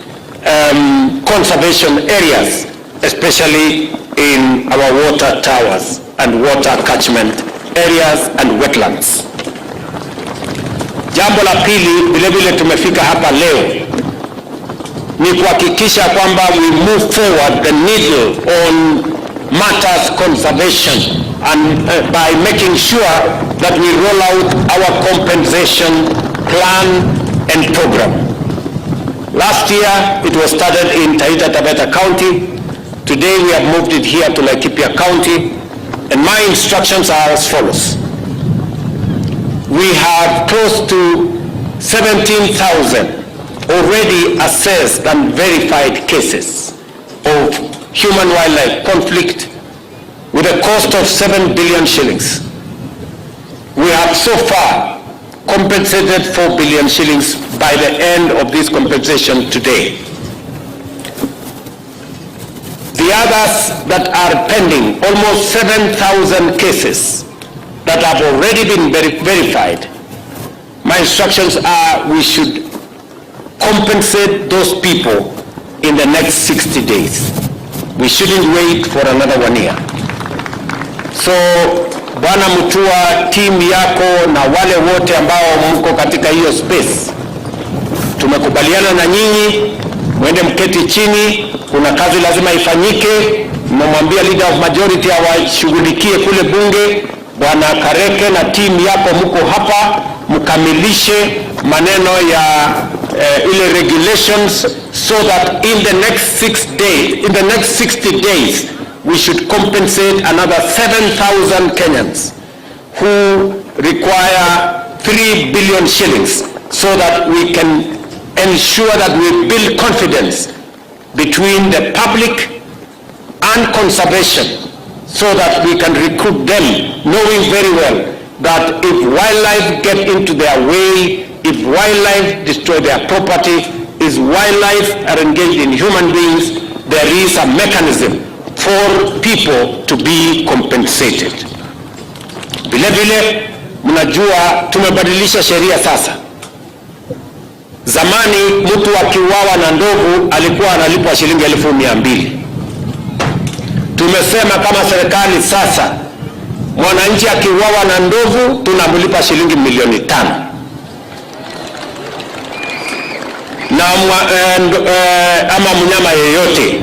conservation areas, especially in our water towers and water catchment areas and wetlands. Jambo la pili vile vile tumefika hapa leo ni kuhakikisha kwamba we move forward the needle on matters conservation and by making sure that we roll out our compensation plan and program. Last year it was started in Taita Taveta County. Today we have moved it here to Laikipia County, and my instructions are as follows. We have close to 17,000 already assessed and verified cases of human-wildlife conflict with a cost of 7 billion shillings. We have so far compensated 4 billion shillings by the end of this compensation today. The others that are pending, almost 7,000 cases that have already been verified, my instructions are we should compensate those people in the next 60 days. We shouldn't wait for another 1 year. So, Bwana Mutua, team yako na wale wote ambao mko katika hiyo space, tumekubaliana na nyinyi, mwende mketi chini, kuna kazi lazima ifanyike. Mmemwambia leader of majority awashughulikie kule bunge. Bwana Kareke na team yako mko hapa, mkamilishe maneno ya ile regulations so that in the next 60 days we should compensate another 7,000 Kenyans who require 3 billion shillings so that we can ensure that we build confidence between the public and conservation so that we can recruit them, knowing very well that if wildlife get into their way, if wildlife destroy their property, if wildlife are engaged in human beings, there is a mechanism for people to be compensated. Vile vile, mnajua tumebadilisha sheria sasa. Zamani mtu akiuawa na ndovu alikuwa analipwa shilingi 200,000. Tumesema kama serikali sasa, mwananchi akiuawa na ndovu tunamlipa shilingi 500,000. Na ama mnyama yeyote.